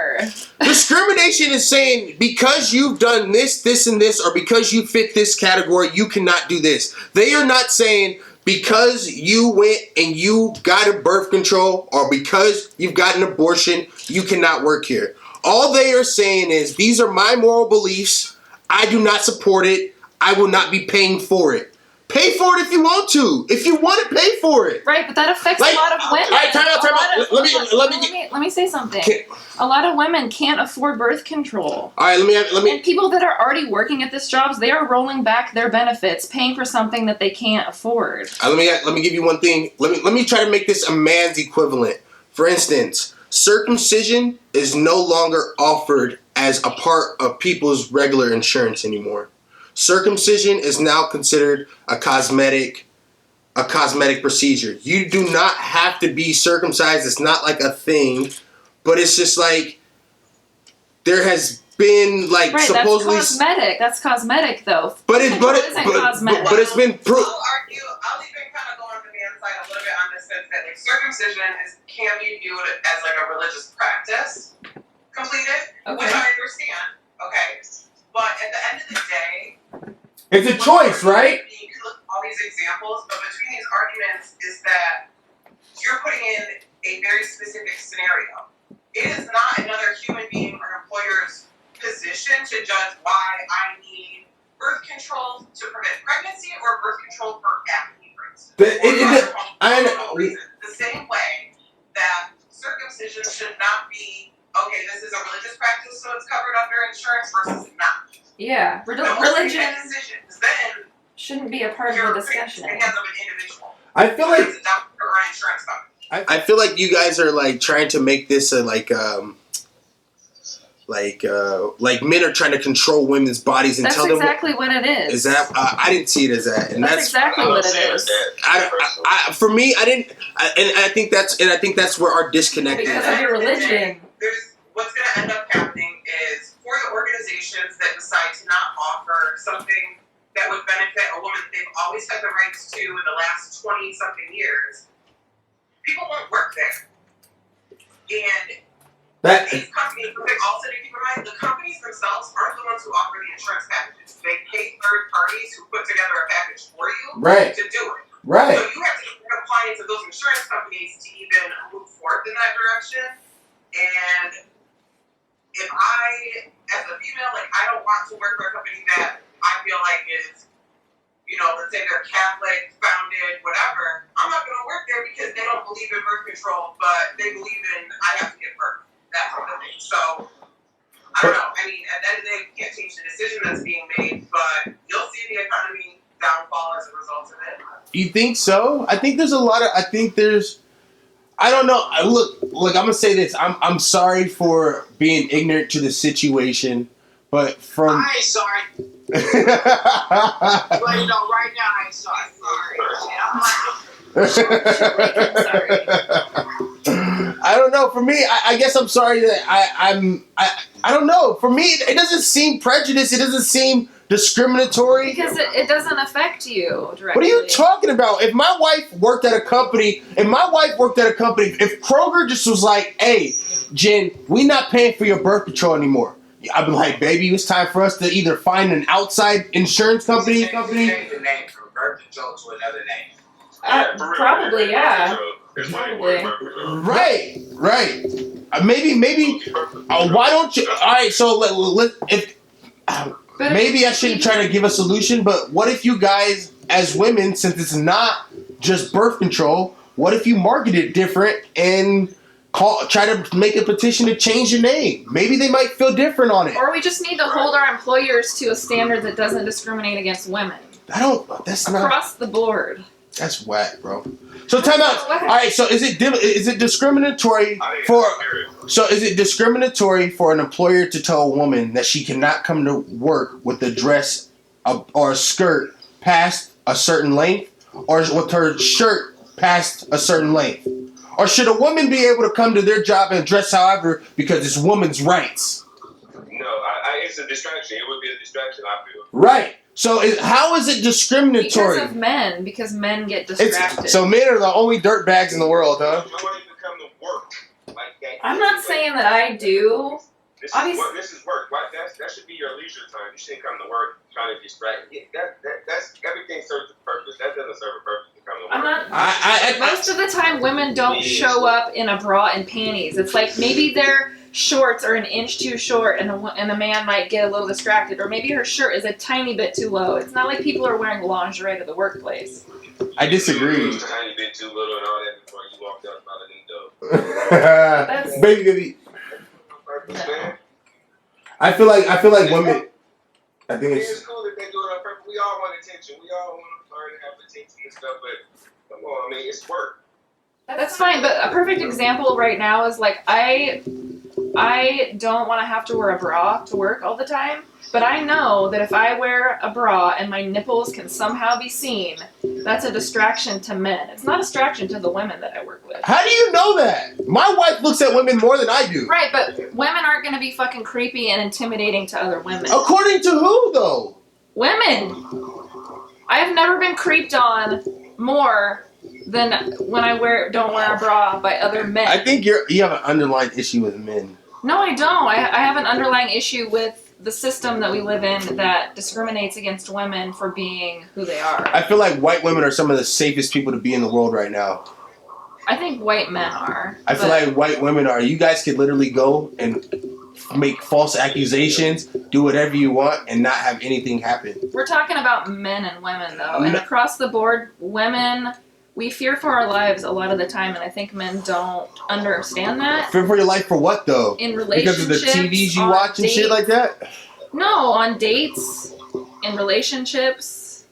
Speaker 1: Discrimination is saying because you've done this, this, and this, or because you fit this category, you cannot do this. They are not saying because you went and you got a birth control or because you've got an abortion, you cannot work here. All they are saying is these are my moral beliefs. I do not support it. I will not be paying for it. Pay for it if you want to. If you want it, pay for it.
Speaker 3: Right, but that affects a lot of women.
Speaker 1: All right, time out.
Speaker 3: Let me say something. A lot of women can't afford birth control.
Speaker 1: All right, let me.
Speaker 3: And people that are already working at these jobs, they are rolling back their benefits, paying for something that they can't afford.
Speaker 1: Let me give you one thing. Let me try to make this a man's equivalent. For instance, circumcision is no longer offered as a part of people's regular insurance anymore. Circumcision is now considered a cosmetic procedure. You do not have to be circumcised. It's not like a thing, but it's just like there has been like supposedly
Speaker 3: That's cosmetic though.
Speaker 1: But it's been proved.
Speaker 6: I'll even kind of go on the man's side a little bit on this sense that like circumcision can be viewed as like a religious practice completed, which I understand. Okay. But at the end of the day,
Speaker 1: it's a choice, right?
Speaker 6: You can look at all these examples, but between these arguments is that you're putting in a very specific scenario. It is not another human being or employer's position to judge why I need birth control to prevent pregnancy or birth control for acne, for instance. The same way that circumcision should not be, okay, this is a religious practice, so it's covered under insurance versus not.
Speaker 3: Yeah, religion shouldn't be a part of the discussion.
Speaker 1: I feel like you guys are like trying to make this a like men are trying to control women's bodies and tell them.
Speaker 3: That's exactly what it is.
Speaker 1: Is that I didn't see it as that, and that's
Speaker 3: exactly what it is.
Speaker 1: For me, I didn't, and I think that's where our disconnect is.
Speaker 3: Because of your religion.
Speaker 6: What's happening is for the organizations that decide to not offer something that would benefit a woman that they've always had the rights to in the last 20-something years, people won't work there. And these companies, also to keep in mind, the companies themselves aren't the ones who offer the insurance packages. They pay third parties who put together a package for you to do it.
Speaker 1: Right.
Speaker 6: So you have to be compliant to those insurance companies to even move forward in that direction. And if I, as a female, like, I don't want to work for a company that I feel like is, let's say they're Catholic, founded, whatever, I'm not going to work there because they don't believe in birth control, but they believe in I have to give birth. That sort of thing. So, I don't know. I mean, at the end of the day, we can't change the decision that's being made, but you'll see the economy downfall as a result of it.
Speaker 1: You think so? I think there's a lot of. I don't know. Look. I'm gonna say this. I'm sorry for being ignorant to the situation, but from.
Speaker 2: I ain't sorry. Well, right now I ain't sorry.
Speaker 3: Sorry.
Speaker 1: I don't know. For me, I guess I'm sorry that I don't know. For me, it doesn't seem prejudiced. It doesn't seem discriminatory.
Speaker 3: Because it doesn't affect you directly.
Speaker 1: What are you talking about? If my wife worked at a company, if Kroger just was like, hey, Jen, we not paying for your birth control anymore. I'd be like, baby, it's time for us to either find an outside insurance company.
Speaker 2: Change the name from birth control to another name.
Speaker 3: Probably, yeah. Probably.
Speaker 1: Right. Maybe. Why don't you? All right. So maybe I shouldn't try to give a solution. But what if you guys, as women, since it's not just birth control, what if you market it different and try to make a petition to change your name? Maybe they might feel different on it.
Speaker 3: Or we just need to hold our employers to a standard that doesn't discriminate against women.
Speaker 1: That's not
Speaker 3: across the board.
Speaker 1: That's whack, bro. So time out. All right. So is it discriminatory for? So is it discriminatory for an employer to tell a woman that she cannot come to work with a dress or a skirt past a certain length, or with her shirt past a certain length? Or should a woman be able to come to their job and dress however because it's women's rights?
Speaker 7: No, it's a distraction. It would be a distraction, I feel.
Speaker 1: Right. So how is it discriminatory?
Speaker 3: Because of men. Because men get distracted.
Speaker 1: So men are the only dirtbags in the world, huh?
Speaker 7: Nobody can come to work like that.
Speaker 3: I'm not saying that I do.
Speaker 7: This is work. That should be your leisure time. You shouldn't come to work trying to distract. That's everything serves a purpose. That doesn't serve a purpose to come to work.
Speaker 3: Most of the time, women don't show up in a bra and panties. It's like maybe their shorts are an inch too short, and a man might get a little distracted, or maybe her shirt is a tiny bit too low. It's not like people are wearing lingerie to the workplace.
Speaker 1: I disagree.
Speaker 7: It was a tiny bit too little and all that before you walked out by the window.
Speaker 1: Baby.
Speaker 7: No.
Speaker 1: I feel like women. I think
Speaker 7: it's cool if they do it on purpose. We all want attention. We all want to learn and have attention and stuff, but come on, I mean, it's work.
Speaker 3: That's fine, but a perfect example right now is like I don't want to have to wear a bra to work all the time, but I know that if I wear a bra and my nipples can somehow be seen, that's a distraction to men. It's not a distraction to the women that I work with.
Speaker 1: How do you know that? My wife looks at women more than I do.
Speaker 3: Right, but women aren't going to be fucking creepy and intimidating to other women.
Speaker 1: According to who, though?
Speaker 3: Women. I have never been creeped on more than when I don't wear a bra by other men.
Speaker 1: I think you have an underlying issue with men.
Speaker 3: No, I don't. I have an underlying issue with the system that we live in that discriminates against women for being who they are.
Speaker 1: I feel like white women are some of the safest people to be in the world right now.
Speaker 3: I think white men are.
Speaker 1: I feel like white women are. You guys could literally go and make false accusations, do whatever you want, and not have anything happen.
Speaker 3: We're talking about men and women, though. And across the board, women, we fear for our lives a lot of the time, and I think men don't understand that.
Speaker 1: Fear for your life for what, though?
Speaker 3: In relationships.
Speaker 1: Because of the TVs you watch and shit like that?
Speaker 3: No, on dates, in relationships.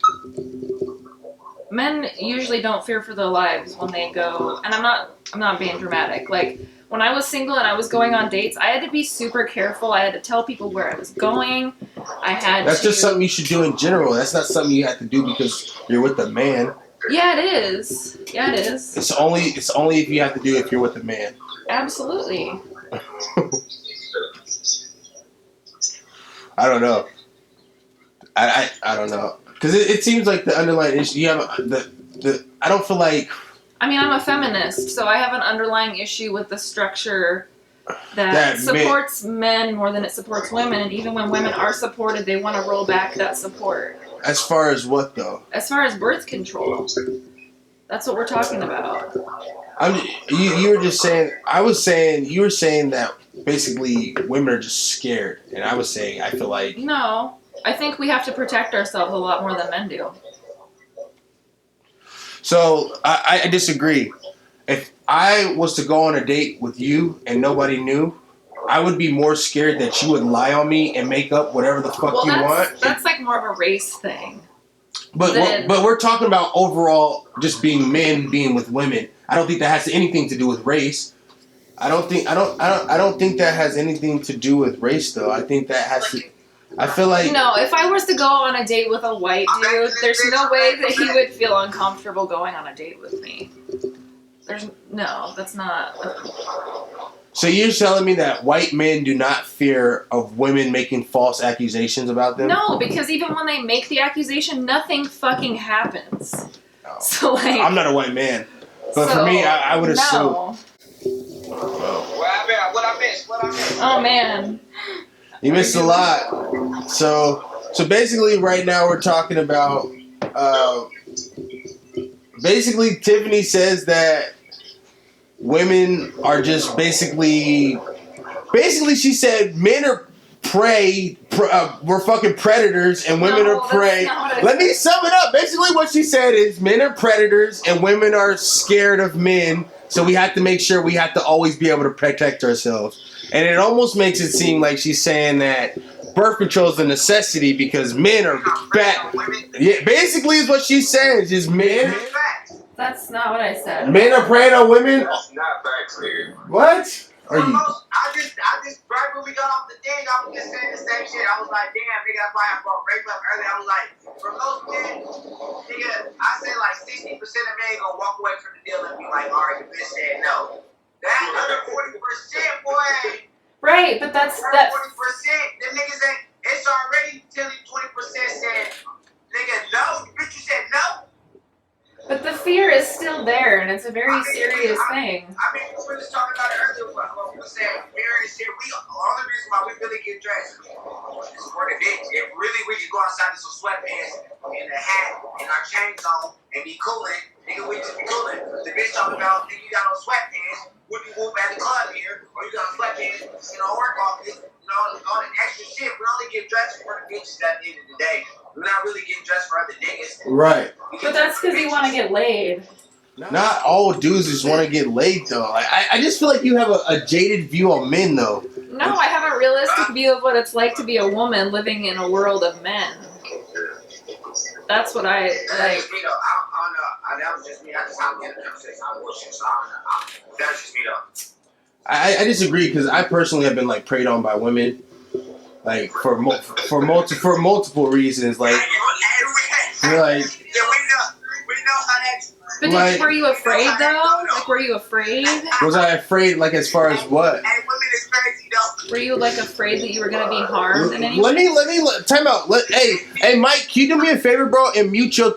Speaker 3: Men usually don't fear for their lives when they go, and I'm not being dramatic. Like, when I was single and I was going on dates, I had to be super careful. I had to tell people where I was going. That's
Speaker 1: just something you should do in general. That's not something you have to do because you're with a man.
Speaker 3: Yeah, it is. Yeah, it is.
Speaker 1: It's only if you have to do it if you're with a man.
Speaker 3: Absolutely.
Speaker 1: I don't know. I don't know. Because it seems like the underlying issue, you have I don't feel like...
Speaker 3: I mean, I'm a feminist, so I have an underlying issue with the structure that supports men more than it supports women. And even when women are supported, they want to roll back that support.
Speaker 1: As far as what, though?
Speaker 3: As far as birth control. That's what we're talking about.
Speaker 1: You were just saying... You were saying that basically women are just scared. And I was saying, I feel like...
Speaker 3: No. I think we have to protect ourselves a lot more than men do.
Speaker 1: So, I disagree. If I was to go on a date with you and nobody knew, I would be more scared that you would lie on me and make up whatever the fuck you want.
Speaker 3: That's like more of a race thing.
Speaker 1: But we're talking about overall just being men being with women. I don't think that has anything to do with race. I don't think that has anything to do with race though. I think that has to... I feel like...
Speaker 3: No, if I was to go on a date with a white dude, there's no way that he would feel uncomfortable going on a date with me. That's not...
Speaker 1: So you're telling me that white men do not fear of women making false accusations about them?
Speaker 3: No, because even when they make the accusation, nothing fucking happens.
Speaker 1: No.
Speaker 3: So like...
Speaker 1: I'm not a white man. But for me, I would assume...
Speaker 3: No.
Speaker 2: What I missed?
Speaker 3: Oh, man.
Speaker 1: You missed a lot. So basically right now we're talking about basically Tiffany says that women are just basically she said men are prey, we're fucking predators and women are prey. Let me sum it up. Basically what she said is men are predators and women are scared of men, so we have to make sure we have to always be able to protect ourselves. And it almost makes it seem like she's saying that birth control is a necessity because men are bad. Yeah, basically is what she's saying. It's just men.
Speaker 3: That's not what I said.
Speaker 1: Men are preying on women?
Speaker 7: That's not facts, nigga.
Speaker 1: What? Are you...
Speaker 2: I just right when we got off the thing, I was just saying the same shit. I was like, damn, nigga, that's why I brought break up early. I was like, for most men, nigga, I say like 60% of men gonna walk away from the deal and be like, all right, the bitch said no. That other 40%, boy.
Speaker 3: Right, but that's
Speaker 2: 40%. Them niggas ain't. It's already 20% said, nigga, no. The bitch, you said no.
Speaker 3: But the fear is still there, and it's a very serious thing.
Speaker 2: I mean, we were just talking about it earlier. What we were saying, fear and shit. All the reason why we really get dressed is for the bitch. If really we could go outside in some sweatpants and a hat and our chains on and be cooling, nigga, we just be cooling. The bitch talking about, nigga, you got no sweatpants. Would you move at the club here, or you got sweatpants, work office, all the extra shit. We only get dressed for the bitches at the end of the day. We're not really getting dressed for other niggas.
Speaker 1: Right.
Speaker 3: But that's because you want to get laid.
Speaker 1: Not all dudes just want to get laid, though. I just feel like you have a jaded view on men, though.
Speaker 3: No, I have a realistic view of what it's like to be a woman living in a world of men. That's what I like.
Speaker 2: That was just me. I just hopped in the conversation. I'm bullshit, so that was just me, though.
Speaker 1: I disagree because I personally have been like preyed on by women, like for multiple reasons. Like, you're like.
Speaker 2: We know how that's.
Speaker 3: But
Speaker 1: like,
Speaker 3: were you afraid though? Like, were you afraid?
Speaker 1: Was I afraid? Like, as far as what?
Speaker 2: Hey, women is crazy though.
Speaker 3: Were you like afraid that you were gonna be harmed in any way?
Speaker 1: Let me time out. Hey, Mike, can you do me a favor, bro, and mute your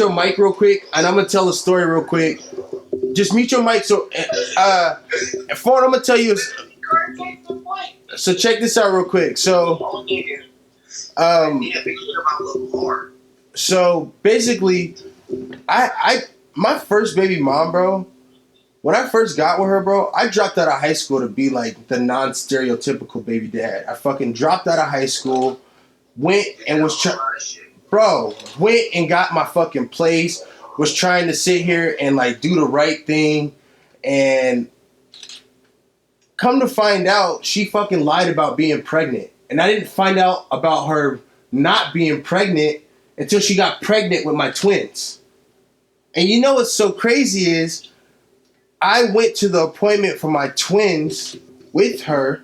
Speaker 1: mic real quick, and I'm gonna tell a story real quick. Just mute your mic. So, Fawn, I'm gonna tell you. So check this out real quick. So, so basically, my first baby mom, bro. When I first got with her, bro, I dropped out of high school to be like the non-stereotypical baby dad. I fucking dropped out of high school, went and got my fucking place, was trying to sit here and like do the right thing, and come to find out, she fucking lied about being pregnant. And I didn't find out about her not being pregnant until she got pregnant with my twins. And you know what's so crazy is, I went to the appointment for my twins with her,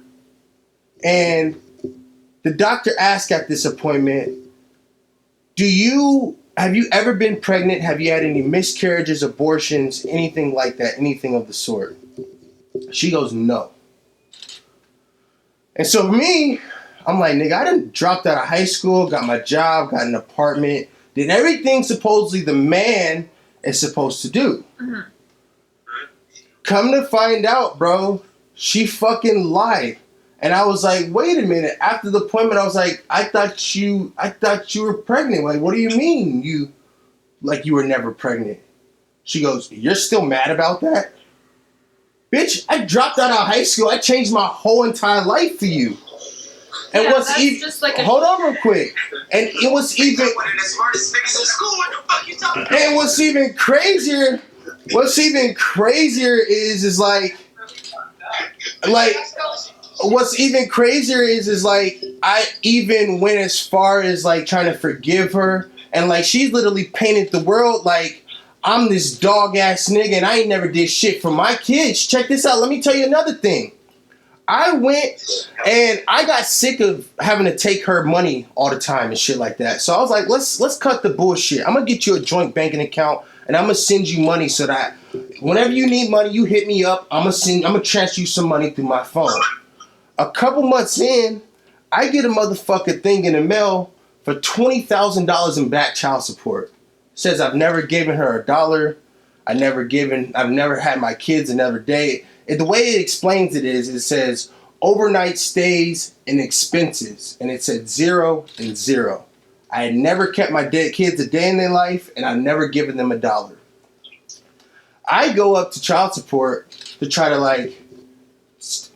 Speaker 1: and the doctor asked at this appointment, have you ever been pregnant? Have you had any miscarriages, abortions, anything like that, anything of the sort? She goes, no. And so for me, I'm like, nigga, I done dropped out of high school, got my job, got an apartment, did everything supposedly the man is supposed to do.
Speaker 3: Mm-hmm.
Speaker 1: Come to find out, bro, she fucking lied. And I was like, wait a minute. After the appointment, I was like, I thought you were pregnant. Like, what do you mean you were never pregnant? She goes, you're still mad about that? Bitch, I dropped out of high school. I changed my whole entire life for you. And
Speaker 3: Yeah,
Speaker 1: what's
Speaker 3: that's
Speaker 1: even
Speaker 3: just like
Speaker 1: hold on real quick. And it was even
Speaker 2: One of the smartest niggas in school. What the fuck you talking about?
Speaker 1: and what's even crazier is like what's even crazier is like I even went as far as like trying to forgive her, and like she's literally painted the world like I'm this dog ass nigga and I ain't never did shit for my kids. Check this out. Let me tell you another thing. I went and I got sick of having to take her money all the time and shit like that. So I was like, let's cut the bullshit. I'm gonna get you a joint banking account and I'm gonna send you money so that whenever you need money, you hit me up. I'm gonna transfer you some money through my phone. A couple months in, I get a motherfucking thing in the mail for $20,000 in back child support. It says I've never given her $1. I've never had my kids another day. The way it explains it is, it says overnight stays and expenses, and it said 0 and 0. I had never kept my kids a day in their life, and I've never given them $1. I go up to child support to try to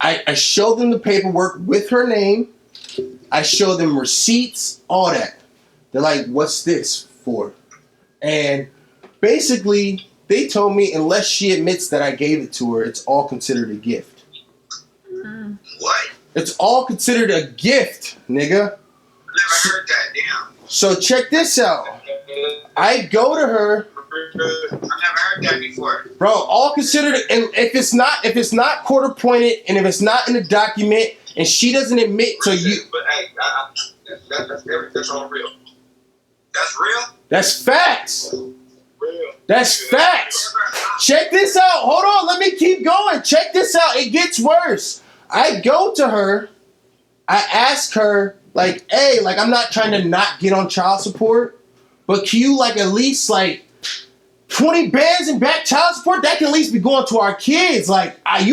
Speaker 1: I show them the paperwork with her name. I show them receipts, all that. They're like, what's this for? And basically, they told me unless she admits that I gave it to her, it's all considered a gift.
Speaker 2: What?
Speaker 1: It's all considered a gift, nigga.
Speaker 2: Never heard that. Damn.
Speaker 1: So check this out. I go to her.
Speaker 2: I've never heard that before.
Speaker 1: Bro, all considered, and if it's not court appointed, and if it's not in the document, and she doesn't admit to you.
Speaker 7: But hey, that's all real.
Speaker 2: That's real?
Speaker 1: That's facts.
Speaker 7: Real.
Speaker 1: That's facts. Check this out. Hold on. Let me keep going. Check this out. It gets worse. I go to her. I ask her, like, hey, like, I'm not trying to not get on child support, but can you, like, at least, like, 20 bands in back child support? That can at least be going to our kids. Like, I've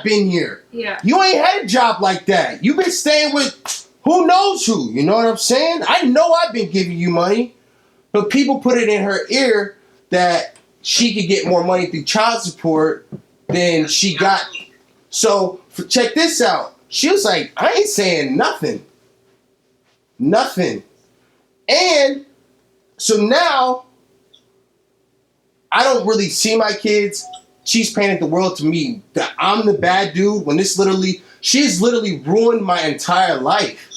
Speaker 1: been here.
Speaker 3: Yeah.
Speaker 1: You ain't had a job like that. You've been staying with who knows who. You know what I'm saying? I know I've been giving you money. But people put it in her ear that she could get more money through child support than she got. So, check this out. She was like, I ain't saying nothing. Nothing. And so now, I don't really see my kids. She's painted the world to me that I'm the bad dude when she's literally ruined my entire life.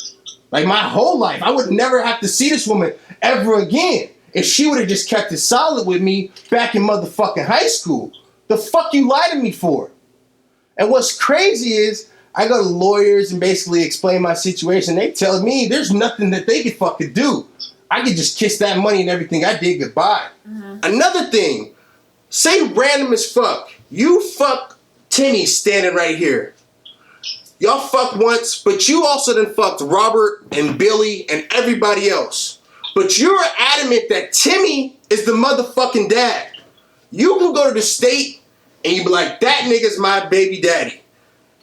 Speaker 1: Like my whole life. I would never have to see this woman ever again if she would have just kept it solid with me back in motherfucking high school. The fuck you lied to me for? And what's crazy is I go to lawyers and basically explain my situation. They tell me there's nothing that they could fucking do. I could just kiss that money and everything I did goodbye. Mm-hmm. Another thing, say random as fuck. You fuck Timmy standing right here. Y'all fucked once, but you also then fucked Robert and Billy and everybody else. But you're adamant that Timmy is the motherfucking dad. You can go to the state and you be like, that nigga's my baby daddy.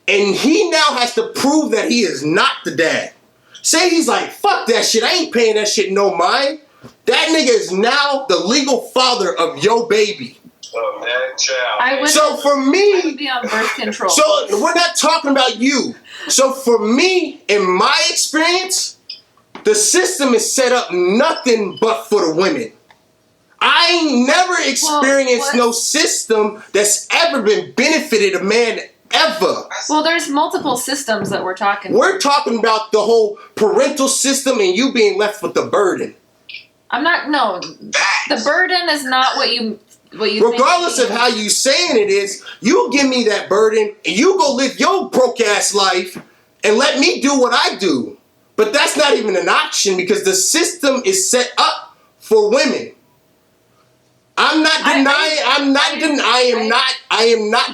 Speaker 1: And he now has to prove that he is not the dad. Say he's like, fuck that shit, I ain't paying that shit no mind. That nigga is now the legal father of your baby.
Speaker 7: Oh, man, child.
Speaker 3: I would be on birth control.
Speaker 1: So we're not talking about you. So for me, in my experience, the system is set up nothing but for the women. I ain't never experienced no system that's ever been benefited a man ever.
Speaker 3: Well, there's multiple systems that we're talking.
Speaker 1: We're talking about the whole parental system and you being left with the burden.
Speaker 3: The burden is not what you
Speaker 1: regardless of how you saying it is, you give me that burden and you go live your broke ass life and let me do what I do. But that's not even an option because the system is set up for women. I am not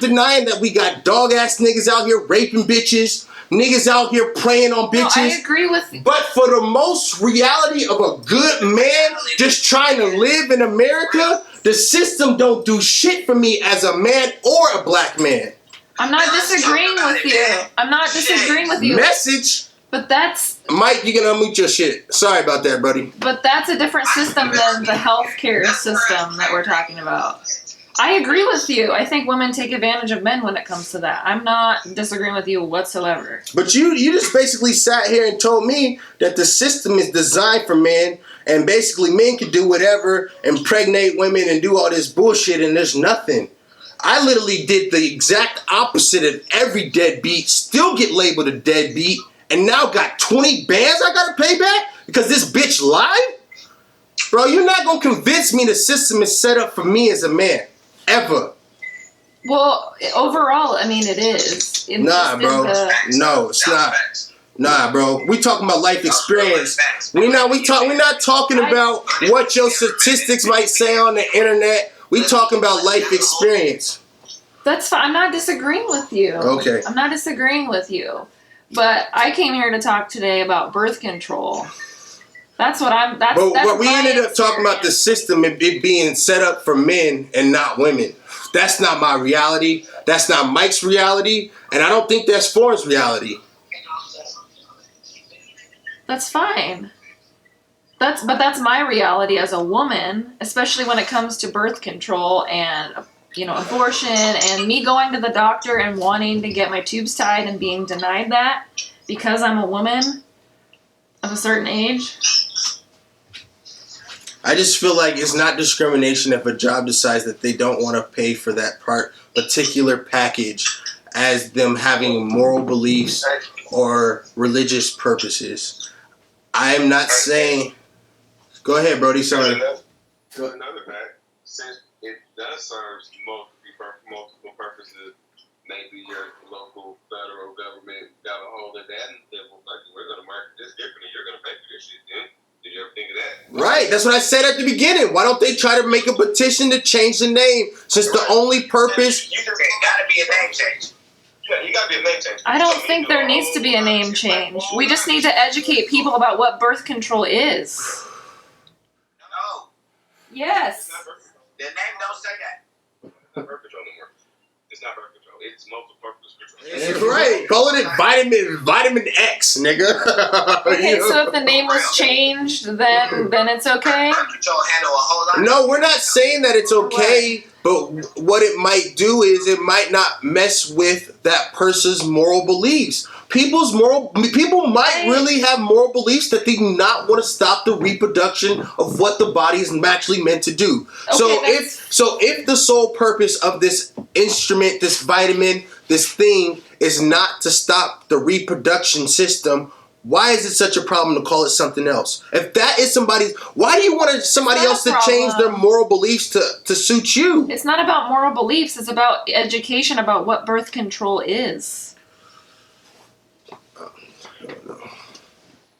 Speaker 1: denying that we got dog ass niggas out here raping bitches, niggas out here preying on bitches.
Speaker 3: No, I agree with you.
Speaker 1: But for the most reality of a good man just trying to live in America, the system don't do shit for me as a man or a black man.
Speaker 3: I'm not disagreeing with you. I'm not disagreeing with you.
Speaker 1: Message.
Speaker 3: But that's...
Speaker 1: Mike, you can unmute your shit. Sorry about that, buddy.
Speaker 3: But that's a different system than the healthcare system that we're talking about. I agree with you. I think women take advantage of men when it comes to that. I'm not disagreeing with you whatsoever.
Speaker 1: But you just basically sat here and told me that the system is designed for men, and basically men can do whatever, impregnate women and do all this bullshit, and there's nothing. I literally did the exact opposite of every deadbeat, still get labeled a deadbeat, and now got 20 bands I gotta pay back because this bitch lied? Bro, you're not gonna convince me the system is set up for me as a man. Ever.
Speaker 3: Well, overall, I mean, it is.
Speaker 1: Nah, bro. No, it's not. Nah, bro. We talking about life experience. We're not talking about what your statistics might say on the internet. We talking about life experience.
Speaker 3: That's fine. I'm not disagreeing with you.
Speaker 1: Okay.
Speaker 3: I'm not disagreeing with you. But I came here to talk today about birth control. That's what I'm... But we ended up talking about the system and it being set up for men and not women. That's not my reality. That's not Mike's reality. And I don't think that's Forrest's reality. That's fine. But that's my reality as a woman, especially when it comes to birth control and, abortion, and me going to the doctor and wanting to get my tubes tied and being denied that because I'm a woman of a certain age.
Speaker 1: I just feel like it's not discrimination if a job decides that they don't want to pay for that particular package as them having moral beliefs or religious purposes. I'm not saying... Go ahead, Brody. Sorry.
Speaker 7: Another fact, since it does serve multiple purposes, maybe your local federal government got a hold of that and said, well, we're going to market this differently. You're going to pay for this shit then. Did you ever think of that?
Speaker 1: Right, that's what I said at the beginning. Why don't they try to make a petition to change the name? Since the only purpose...
Speaker 2: You just got to be a name change.
Speaker 7: Yeah, you got to be a name change.
Speaker 3: I don't think there needs to be a name change. We just need to educate people about what birth control is.
Speaker 2: No.
Speaker 3: Yes.
Speaker 2: The name don't say that.
Speaker 7: It's not birth control anymore. It's not birth control. It's multi-purpose control.
Speaker 1: That's right. Calling it vitamin X, nigga.
Speaker 3: Okay, so if the name was changed, then it's okay?
Speaker 2: Birth control handle a whole lot.
Speaker 1: No, we're not saying that it's okay, but what it might do is it might not mess with that person's moral beliefs. People might really have moral beliefs that they do not want to stop the reproduction of what the body is actually meant to do.
Speaker 3: Okay,
Speaker 1: So if the sole purpose of this instrument, this vitamin, this thing is not to stop the reproduction system, why is it such a problem to call it something else? If that is why do you want somebody else to change their moral beliefs to suit you?
Speaker 3: It's not about moral beliefs. It's about education about what birth control is.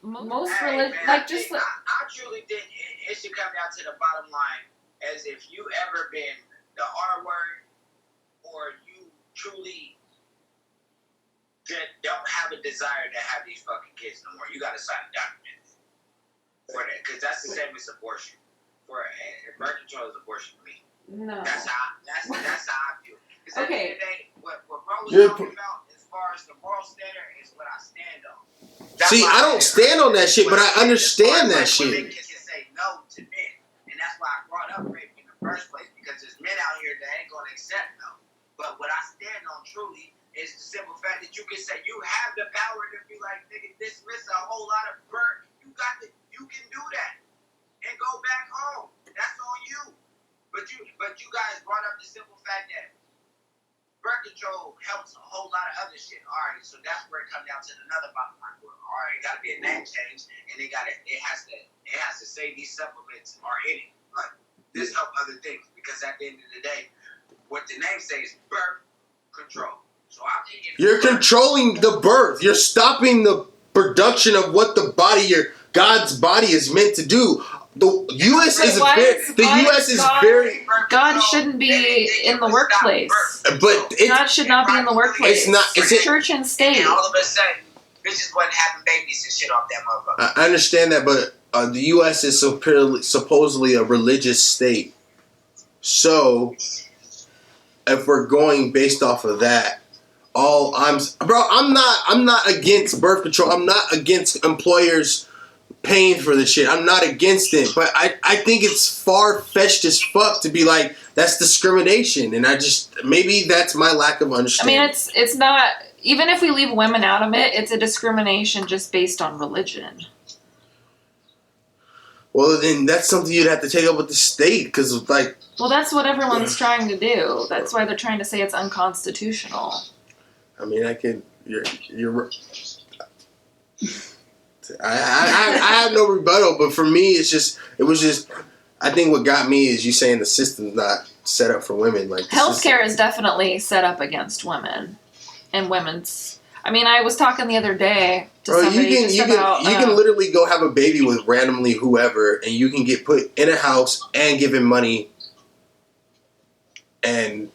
Speaker 3: Most religion,
Speaker 2: I truly think it should come down to the bottom line, as if you ever been the R word, or you truly don't have a desire to have these fucking kids no more. You gotta sign a document for that, because that's the same as abortion. Birth control is abortion for me.
Speaker 3: No.
Speaker 2: That's how I feel. Because at the end of the day, what bro was talking about as far as the moral standard is what I stand on.
Speaker 1: See, I don't stand on that shit, but I understand that shit.
Speaker 2: Women can say no to men, and that's why I brought up rape in the first place, because there's men out here that ain't gonna accept no. But what I stand on truly is the simple fact that you can say you have the power to be like, nigga, dismiss a whole lot of birth. You can do that and go back home. That's on you. But you guys brought up the simple fact that birth control helps a whole lot of other shit. All right, so that's where it comes down to another bottom line. All right, it got to be a name change, and it has to say these supplements are in it. Like, this help other things, because at the end of the day, what the name says is birth control. So I'm thinking
Speaker 1: you're controlling the birth. You're stopping the production of what God's body is meant to do. The U.S. is
Speaker 3: Why
Speaker 1: very.
Speaker 3: is-
Speaker 1: The
Speaker 3: why
Speaker 1: U.S.
Speaker 3: is
Speaker 1: is
Speaker 3: God-
Speaker 1: very.
Speaker 3: God shouldn't be in the workplace.
Speaker 1: But
Speaker 3: God should not be in the workplace.
Speaker 1: It's not. It's
Speaker 3: church and state.
Speaker 2: And all of a sudden, bitches wasn't having babies and shit off that motherfucker.
Speaker 1: I understand that, but the U.S. is supposedly a religious state. So, if we're going based off of that, I'm not against birth control. I'm not against employers paying for the shit. I'm not against it, but I think it's far-fetched as fuck to be like, that's discrimination, and maybe that's my lack of understanding.
Speaker 3: I mean, it's not, even if we leave women out of it, it's a discrimination just based on religion.
Speaker 1: Well, then that's something you'd have to take up with the state, because like...
Speaker 3: Well, that's what everyone's trying to do. That's why they're trying to say it's unconstitutional.
Speaker 1: I mean, you're I have no rebuttal, but for me, it was just, I think what got me is you saying the system's not set up for women. Like
Speaker 3: healthcare is definitely set up against women and women's. I mean, I was talking the other day to somebody
Speaker 1: you can literally go have a baby with randomly whoever, and you can get put in a house and given money and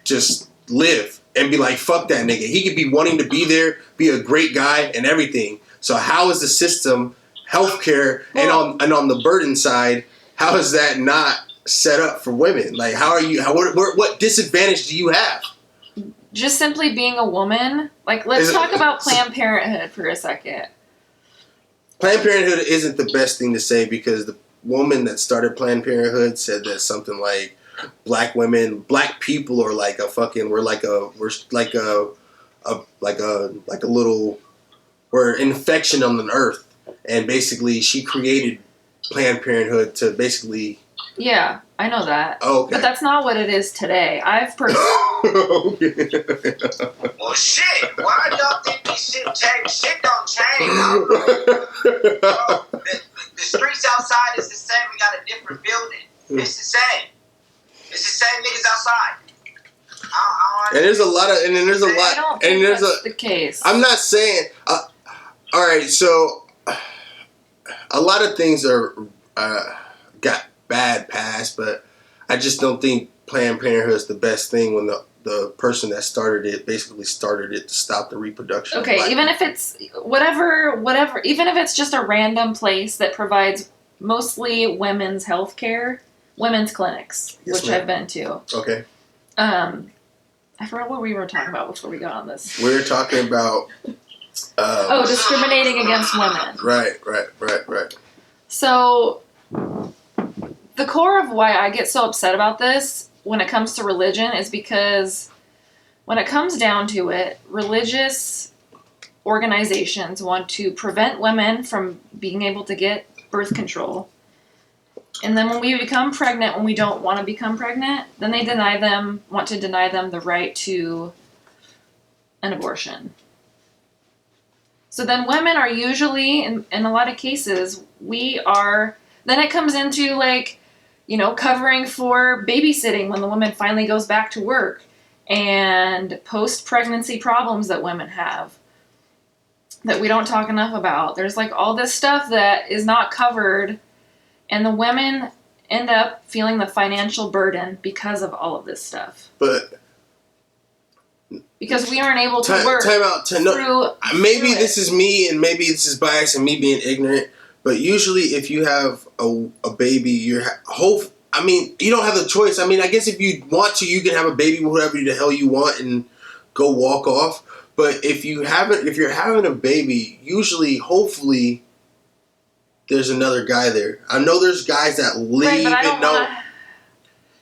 Speaker 1: just live and be like, fuck that nigga. He could be wanting to be there, be a great guy and everything. So how is the system, healthcare, and on the burden side, how is that not set up for women? Like, what disadvantage do you have?
Speaker 3: Just simply being a woman. Like, let's talk about Planned Parenthood for a second.
Speaker 1: Planned Parenthood isn't the best thing to say, because the woman that started Planned Parenthood said that something like black people are like a fucking, we're an infection on the earth, and basically she created Planned Parenthood to basically.
Speaker 3: Yeah, I know that.
Speaker 1: Oh, okay.
Speaker 3: But that's not what it is today. I've personally.
Speaker 2: Well, shit. Why do y'all think this shit change? Shit don't change. The streets outside is the same. We got a different building. It's the same. It's the same niggas outside.
Speaker 1: And there's a lot.
Speaker 3: I don't think that's the case.
Speaker 1: I'm not saying. All right, so a lot of things got bad past, but I just don't think Planned Parenthood is the best thing when the person that started it basically started it to stop the reproduction.
Speaker 3: Okay, even if it's whatever, even if it's just a random place that provides mostly women's health care, women's clinics, which I've been to.
Speaker 1: Okay.
Speaker 3: I forgot what we were talking about before we got on this.
Speaker 1: We were talking about...
Speaker 3: discriminating against women.
Speaker 1: Right.
Speaker 3: So, the core of why I get so upset about this when it comes to religion is because when it comes down to it, religious organizations want to prevent women from being able to get birth control. And then when we become pregnant, when we don't want to become pregnant, then they want to deny them the right to an abortion. So then women are usually, in a lot of cases, then it comes into like, covering for babysitting when the woman finally goes back to work, and post-pregnancy problems that women have that we don't talk enough about. There's like all this stuff that is not covered, and the women end up feeling the financial burden because of all of this stuff.
Speaker 1: But
Speaker 3: because we aren't able to work
Speaker 1: maybe this is me, and maybe this is bias and me being ignorant, but usually if you have a baby, you don't have the choice. I mean, I guess if you want to, you can have a baby with whoever the hell you want and go walk off. But if you're having a baby, usually, hopefully, there's another guy there. I know there's guys that leave and know.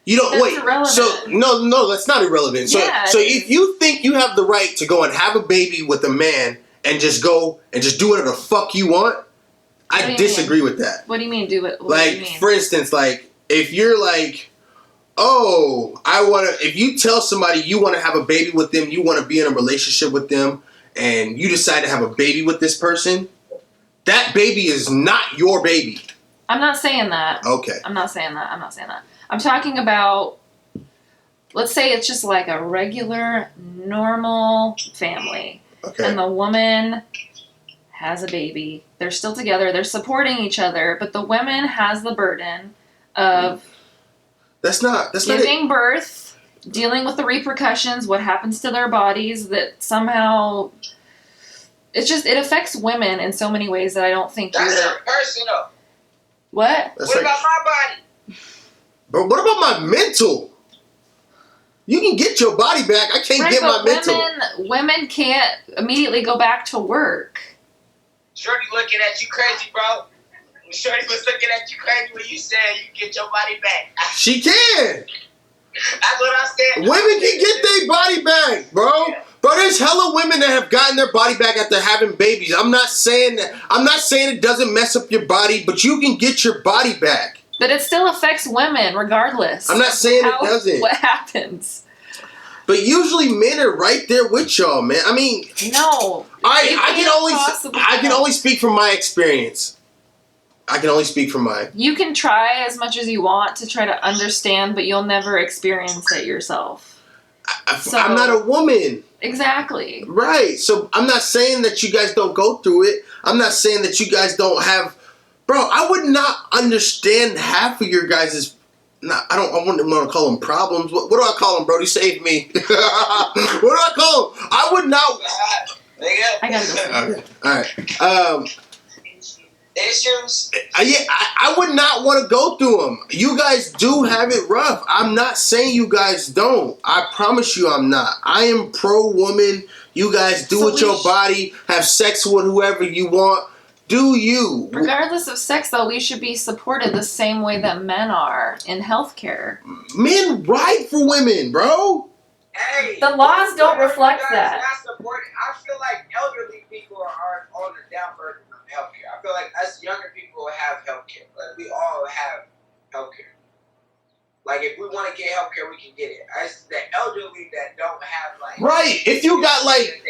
Speaker 1: You don't wait.
Speaker 3: Irrelevant.
Speaker 1: So no, that's not irrelevant. So if you think you have the right to go and have a baby with a man and just go and just do whatever the fuck you want, I disagree with that.
Speaker 3: What do you mean do it?
Speaker 1: For instance, like if you're like, if you tell somebody you want to have a baby with them, you want to be in a relationship with them, and you decide to have a baby with this person, that baby is not your baby.
Speaker 3: I'm not saying that.
Speaker 1: Okay.
Speaker 3: I'm not saying that. I'm talking about, let's say it's just like a regular, normal family.
Speaker 1: Okay.
Speaker 3: And the woman has a baby. They're still together. They're supporting each other, but the woman has the burden of
Speaker 1: That's not
Speaker 3: giving birth, dealing with the repercussions, what happens to their bodies, that somehow it affects women in so many ways that I don't think
Speaker 2: That's
Speaker 3: you're...
Speaker 2: personal.
Speaker 3: What?
Speaker 1: That's
Speaker 2: What
Speaker 1: like,
Speaker 2: about my body?
Speaker 1: but what about my mental? You can get your body back. I can't get my mental.
Speaker 3: Women can't immediately go back to work.
Speaker 2: Shorty looking at you crazy, bro. Shorty was looking at you crazy when you said you get your body back.
Speaker 1: She can.
Speaker 2: That's what I said.
Speaker 1: Women can get their body back, bro. Bro, there's hella women that have gotten their body back after having babies. I'm not saying it doesn't mess up your body, but you can get your body back.
Speaker 3: But it still affects women regardless.
Speaker 1: I'm not saying it doesn't.
Speaker 3: What happens?
Speaker 1: But usually men are right there with y'all, man. I mean,
Speaker 3: no.
Speaker 1: I can only speak from my experience. I can only speak from mine.
Speaker 3: You can try as much as you want to try to understand, but you'll never experience it yourself.
Speaker 1: I'm not a woman.
Speaker 3: Exactly.
Speaker 1: Right. So I'm not saying that you guys don't go through it. I'm not saying that you guys don't have... Bro, I would not understand half of your guys' I wouldn't want to call them problems. What do I call them, Brody? Save me. What do I call them? I would not...
Speaker 3: I gotta go.
Speaker 1: Okay. All right.
Speaker 2: Issues?
Speaker 1: I would not want to go through them. You guys do have it rough. I'm not saying you guys don't. I promise you I'm not. I am pro-woman. You guys do with your body. Have sex with whoever you want. Do you.
Speaker 3: Regardless of sex, though, we should be supported the same way that men are in healthcare.
Speaker 1: Men ride for women, bro.
Speaker 2: Hey,
Speaker 3: the laws don't reflect that.
Speaker 2: I feel like elderly people are on the down burden of healthcare. I feel like us younger people have healthcare. Like, we all have healthcare. Like, if we want to get healthcare, we can get it. It's the elderly that don't have, like...
Speaker 1: Right. If you got, like...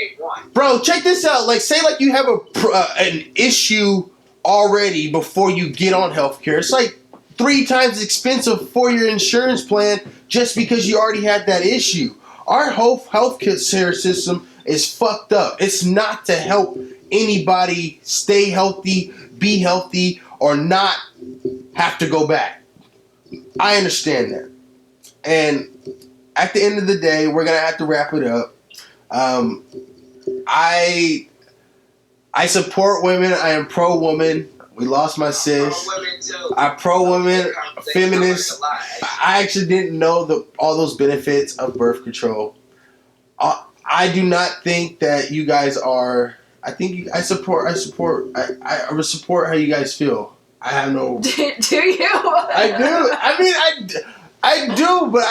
Speaker 1: Bro, check this out. Like, say, like, you have an issue already before you get on healthcare. It's, like, 3 times expensive for your insurance plan just because you already had that issue. Our whole healthcare system is fucked up. It's not to help anybody stay healthy, be healthy, or not have to go back. I understand that. And at the end of the day, we're going to have to wrap it up. I support women. I am pro-woman. We lost my sis. I'm pro-women, feminist. I actually didn't know all those benefits of birth control. I do not think that you guys are... I support how you guys feel. I have no...
Speaker 3: Do you?
Speaker 1: I do. I mean, I do, but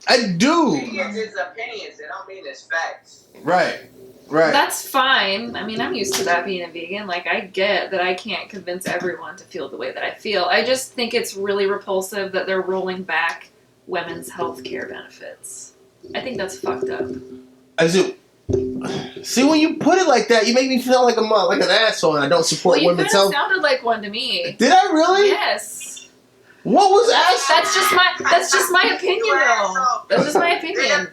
Speaker 1: I do.
Speaker 2: It's his opinions. They don't mean it's facts.
Speaker 1: Right.
Speaker 3: That's fine. I mean, I'm used to that being a vegan. Like, I get that I can't convince everyone to feel the way that I feel. I just think it's really repulsive that they're rolling back women's health care benefits. I think that's fucked up.
Speaker 1: See, when you put it like that, you make me feel like an asshole, and I don't support women's health.
Speaker 3: You sounded like one to me.
Speaker 1: Did I really?
Speaker 3: Yes.
Speaker 1: What was asshole?
Speaker 3: That's just my opinion, though. That's just my opinion.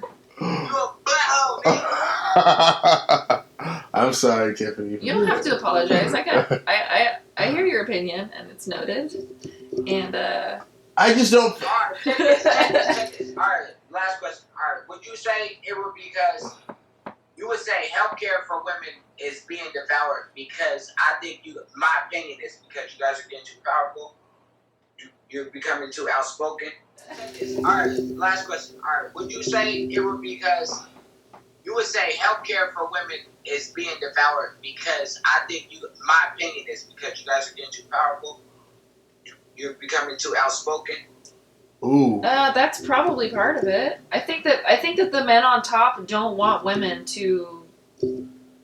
Speaker 1: I'm sorry, Tiffany.
Speaker 3: You don't have to apologize. I hear your opinion, and it's noted. And
Speaker 1: I just don't.
Speaker 2: All right, last question. All right, would you say it would be because you would say healthcare for women is being devoured because I think my opinion is because you guys are getting too powerful, you're becoming too outspoken. All right, last question. All right, would you say it would be because you would say healthcare for women is being devoured because I think my opinion is because you guys are getting too powerful, you're becoming too outspoken.
Speaker 1: Ooh.
Speaker 3: That's probably part of it. I think that the men on top don't want women to.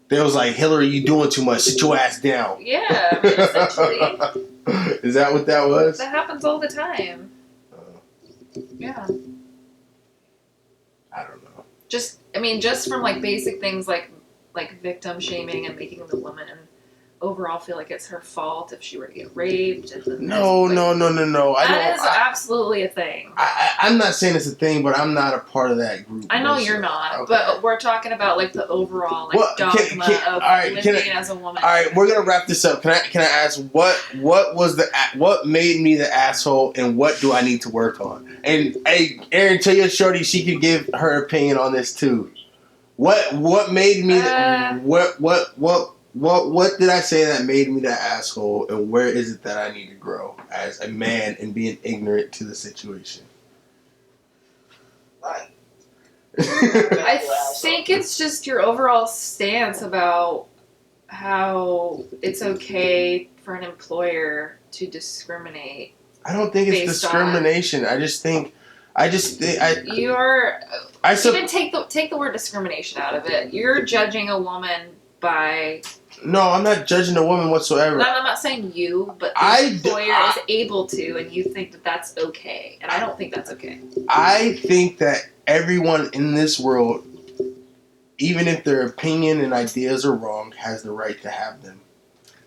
Speaker 1: They was like, Hillary, you doing too much. Sit your ass down.
Speaker 3: Yeah, I mean, essentially.
Speaker 1: Is that what that was?
Speaker 3: That happens all the time. Yeah.
Speaker 1: I don't know.
Speaker 3: Just from like basic things like victim shaming and making the woman overall feel like it's her fault if she were to get raped.
Speaker 1: No.
Speaker 3: That is absolutely a thing.
Speaker 1: I'm not saying it's a thing, but I'm not a part of that group.
Speaker 3: I know you're not,
Speaker 1: okay.
Speaker 3: but we're talking about like the overall dogma of living as a woman.
Speaker 1: All right, we're gonna wrap this up. Can I ask what made me the asshole, and what do I need to work on? And hey, Aaron, tell your shorty she can give her opinion on this too. What made me what did I say that made me the asshole, and where is it that I need to grow as a man and being ignorant to the situation?
Speaker 2: Right.
Speaker 3: I think it's just your overall stance about how it's okay for an employer to discriminate.
Speaker 1: I don't think it's discrimination. I just think
Speaker 3: you're even take the word discrimination out of it. You're judging a woman by.
Speaker 1: No, I'm not judging a woman whatsoever.
Speaker 3: I'm not saying you, but the employer is able to, and you think that that's okay, and I don't think that's okay.
Speaker 1: I think that everyone in this world, even if their opinion and ideas are wrong, has the right to have them.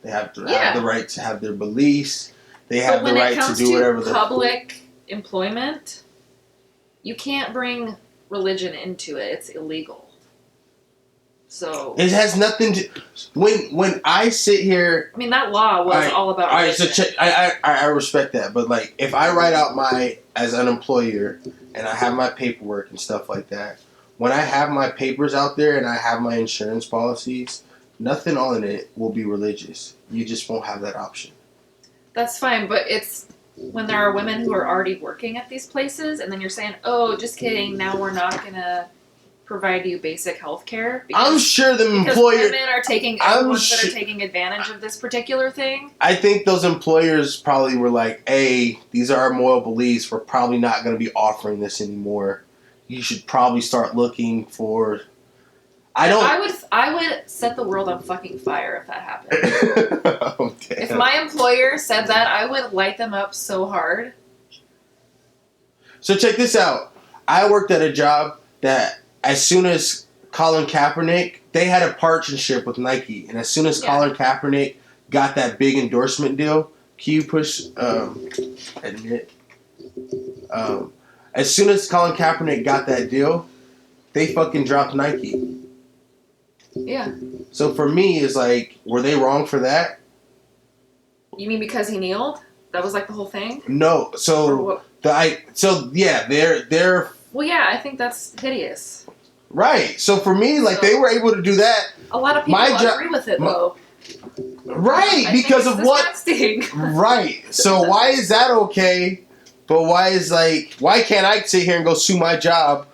Speaker 1: They have to have the right to have their beliefs. They have the right to do whatever.
Speaker 3: When it comes to public employment, you can't bring religion into it. It's illegal. So
Speaker 1: it has nothing to. When I sit here,
Speaker 3: I mean that law was all about.
Speaker 1: All right, so I respect that, but like if I write out as an employer and I have my paperwork and stuff like that, when I have my papers out there and I have my insurance policies, nothing on it will be religious. You just won't have that option.
Speaker 3: That's fine, but it's when there are women who are already working at these places, and then you're saying, "Oh, just kidding. Now we're not gonna provide you basic health care."
Speaker 1: I'm sure the employer
Speaker 3: women are taking that are taking advantage of this particular thing.
Speaker 1: I think those employers probably were like, "Hey, these are our moral beliefs. We're probably not going to be offering this anymore. You should probably start looking for."
Speaker 3: I would set the world on fucking fire if that happened.
Speaker 1: Oh,
Speaker 3: if my employer said that, I would light them up so hard.
Speaker 1: So check this out. I worked at a job that as soon as Colin Kaepernick, they had a partnership with Nike, and as soon as Colin Kaepernick got that big endorsement deal, can you push admit? As soon as Colin Kaepernick got that deal, they fucking dropped Nike.
Speaker 3: Yeah.
Speaker 1: So for me, it's like, were they wrong for that?
Speaker 3: You mean because he kneeled? That was like the whole thing?
Speaker 1: No. So they're.
Speaker 3: Well, yeah, I think that's hideous.
Speaker 1: Right. So for me, like they were able to do that.
Speaker 3: A lot of people agree with it, though.
Speaker 1: Right, because of what? Right. So why is that okay? But why can't I sit here and go sue my job?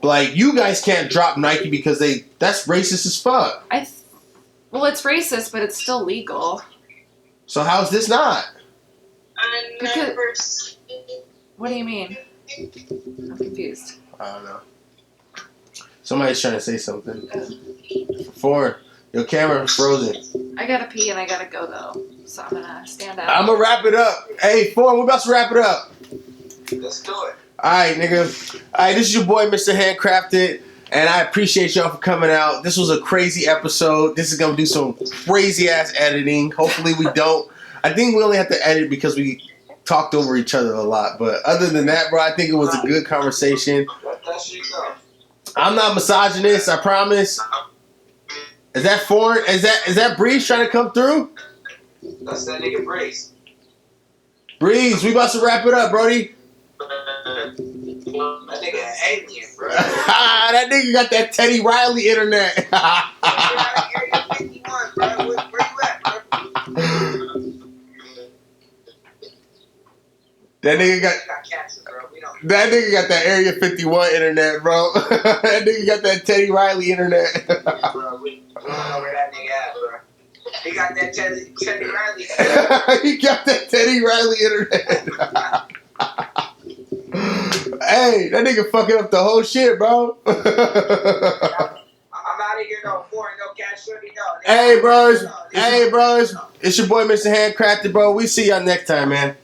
Speaker 1: Like, you guys can't drop Nike because that's racist as fuck.
Speaker 3: Well, it's racist, but it's still legal.
Speaker 1: So how's this not?
Speaker 3: What do you mean? I'm confused.
Speaker 1: I don't know. Somebody's trying to say something. Four. Your camera's frozen.
Speaker 3: I gotta pee and I gotta go, though. So I'm gonna stand out.
Speaker 1: I'm gonna wrap it up. Hey, Four, we're about to wrap it up.
Speaker 2: Let's do it.
Speaker 1: Alright, nigga. Alright, this is your boy, Mr. HandCrafted. And I appreciate y'all for coming out. This was a crazy episode. This is gonna do some crazy ass editing. Hopefully we don't. I think we only have to edit because we talked over each other a lot. But other than that, bro, I think it was a good conversation. I'm not misogynist, I promise. Is that foreign? Is that Breeze trying to come through?
Speaker 2: That's that nigga Breeze.
Speaker 1: Breeze, we about to wrap it up, Brody.
Speaker 2: That nigga an alien, bro.
Speaker 1: That nigga got that Teddy Riley internet.
Speaker 2: Area 51, bro. Where you at, bro?
Speaker 1: That nigga got
Speaker 2: cancer, bro.
Speaker 1: That nigga got that Area 51 internet, bro. That nigga got that Teddy Riley internet.
Speaker 2: Yeah, bro. We don't know where that nigga at, bro. He got that Teddy Riley.
Speaker 1: He got that Teddy Riley internet. Hey, that nigga fucking up the whole shit, bro.
Speaker 2: I'm out of here, no foreign, no cash, no.
Speaker 1: Hey, bros. It's your boy, Mr. HandCrafted, bro. We see y'all next time, man.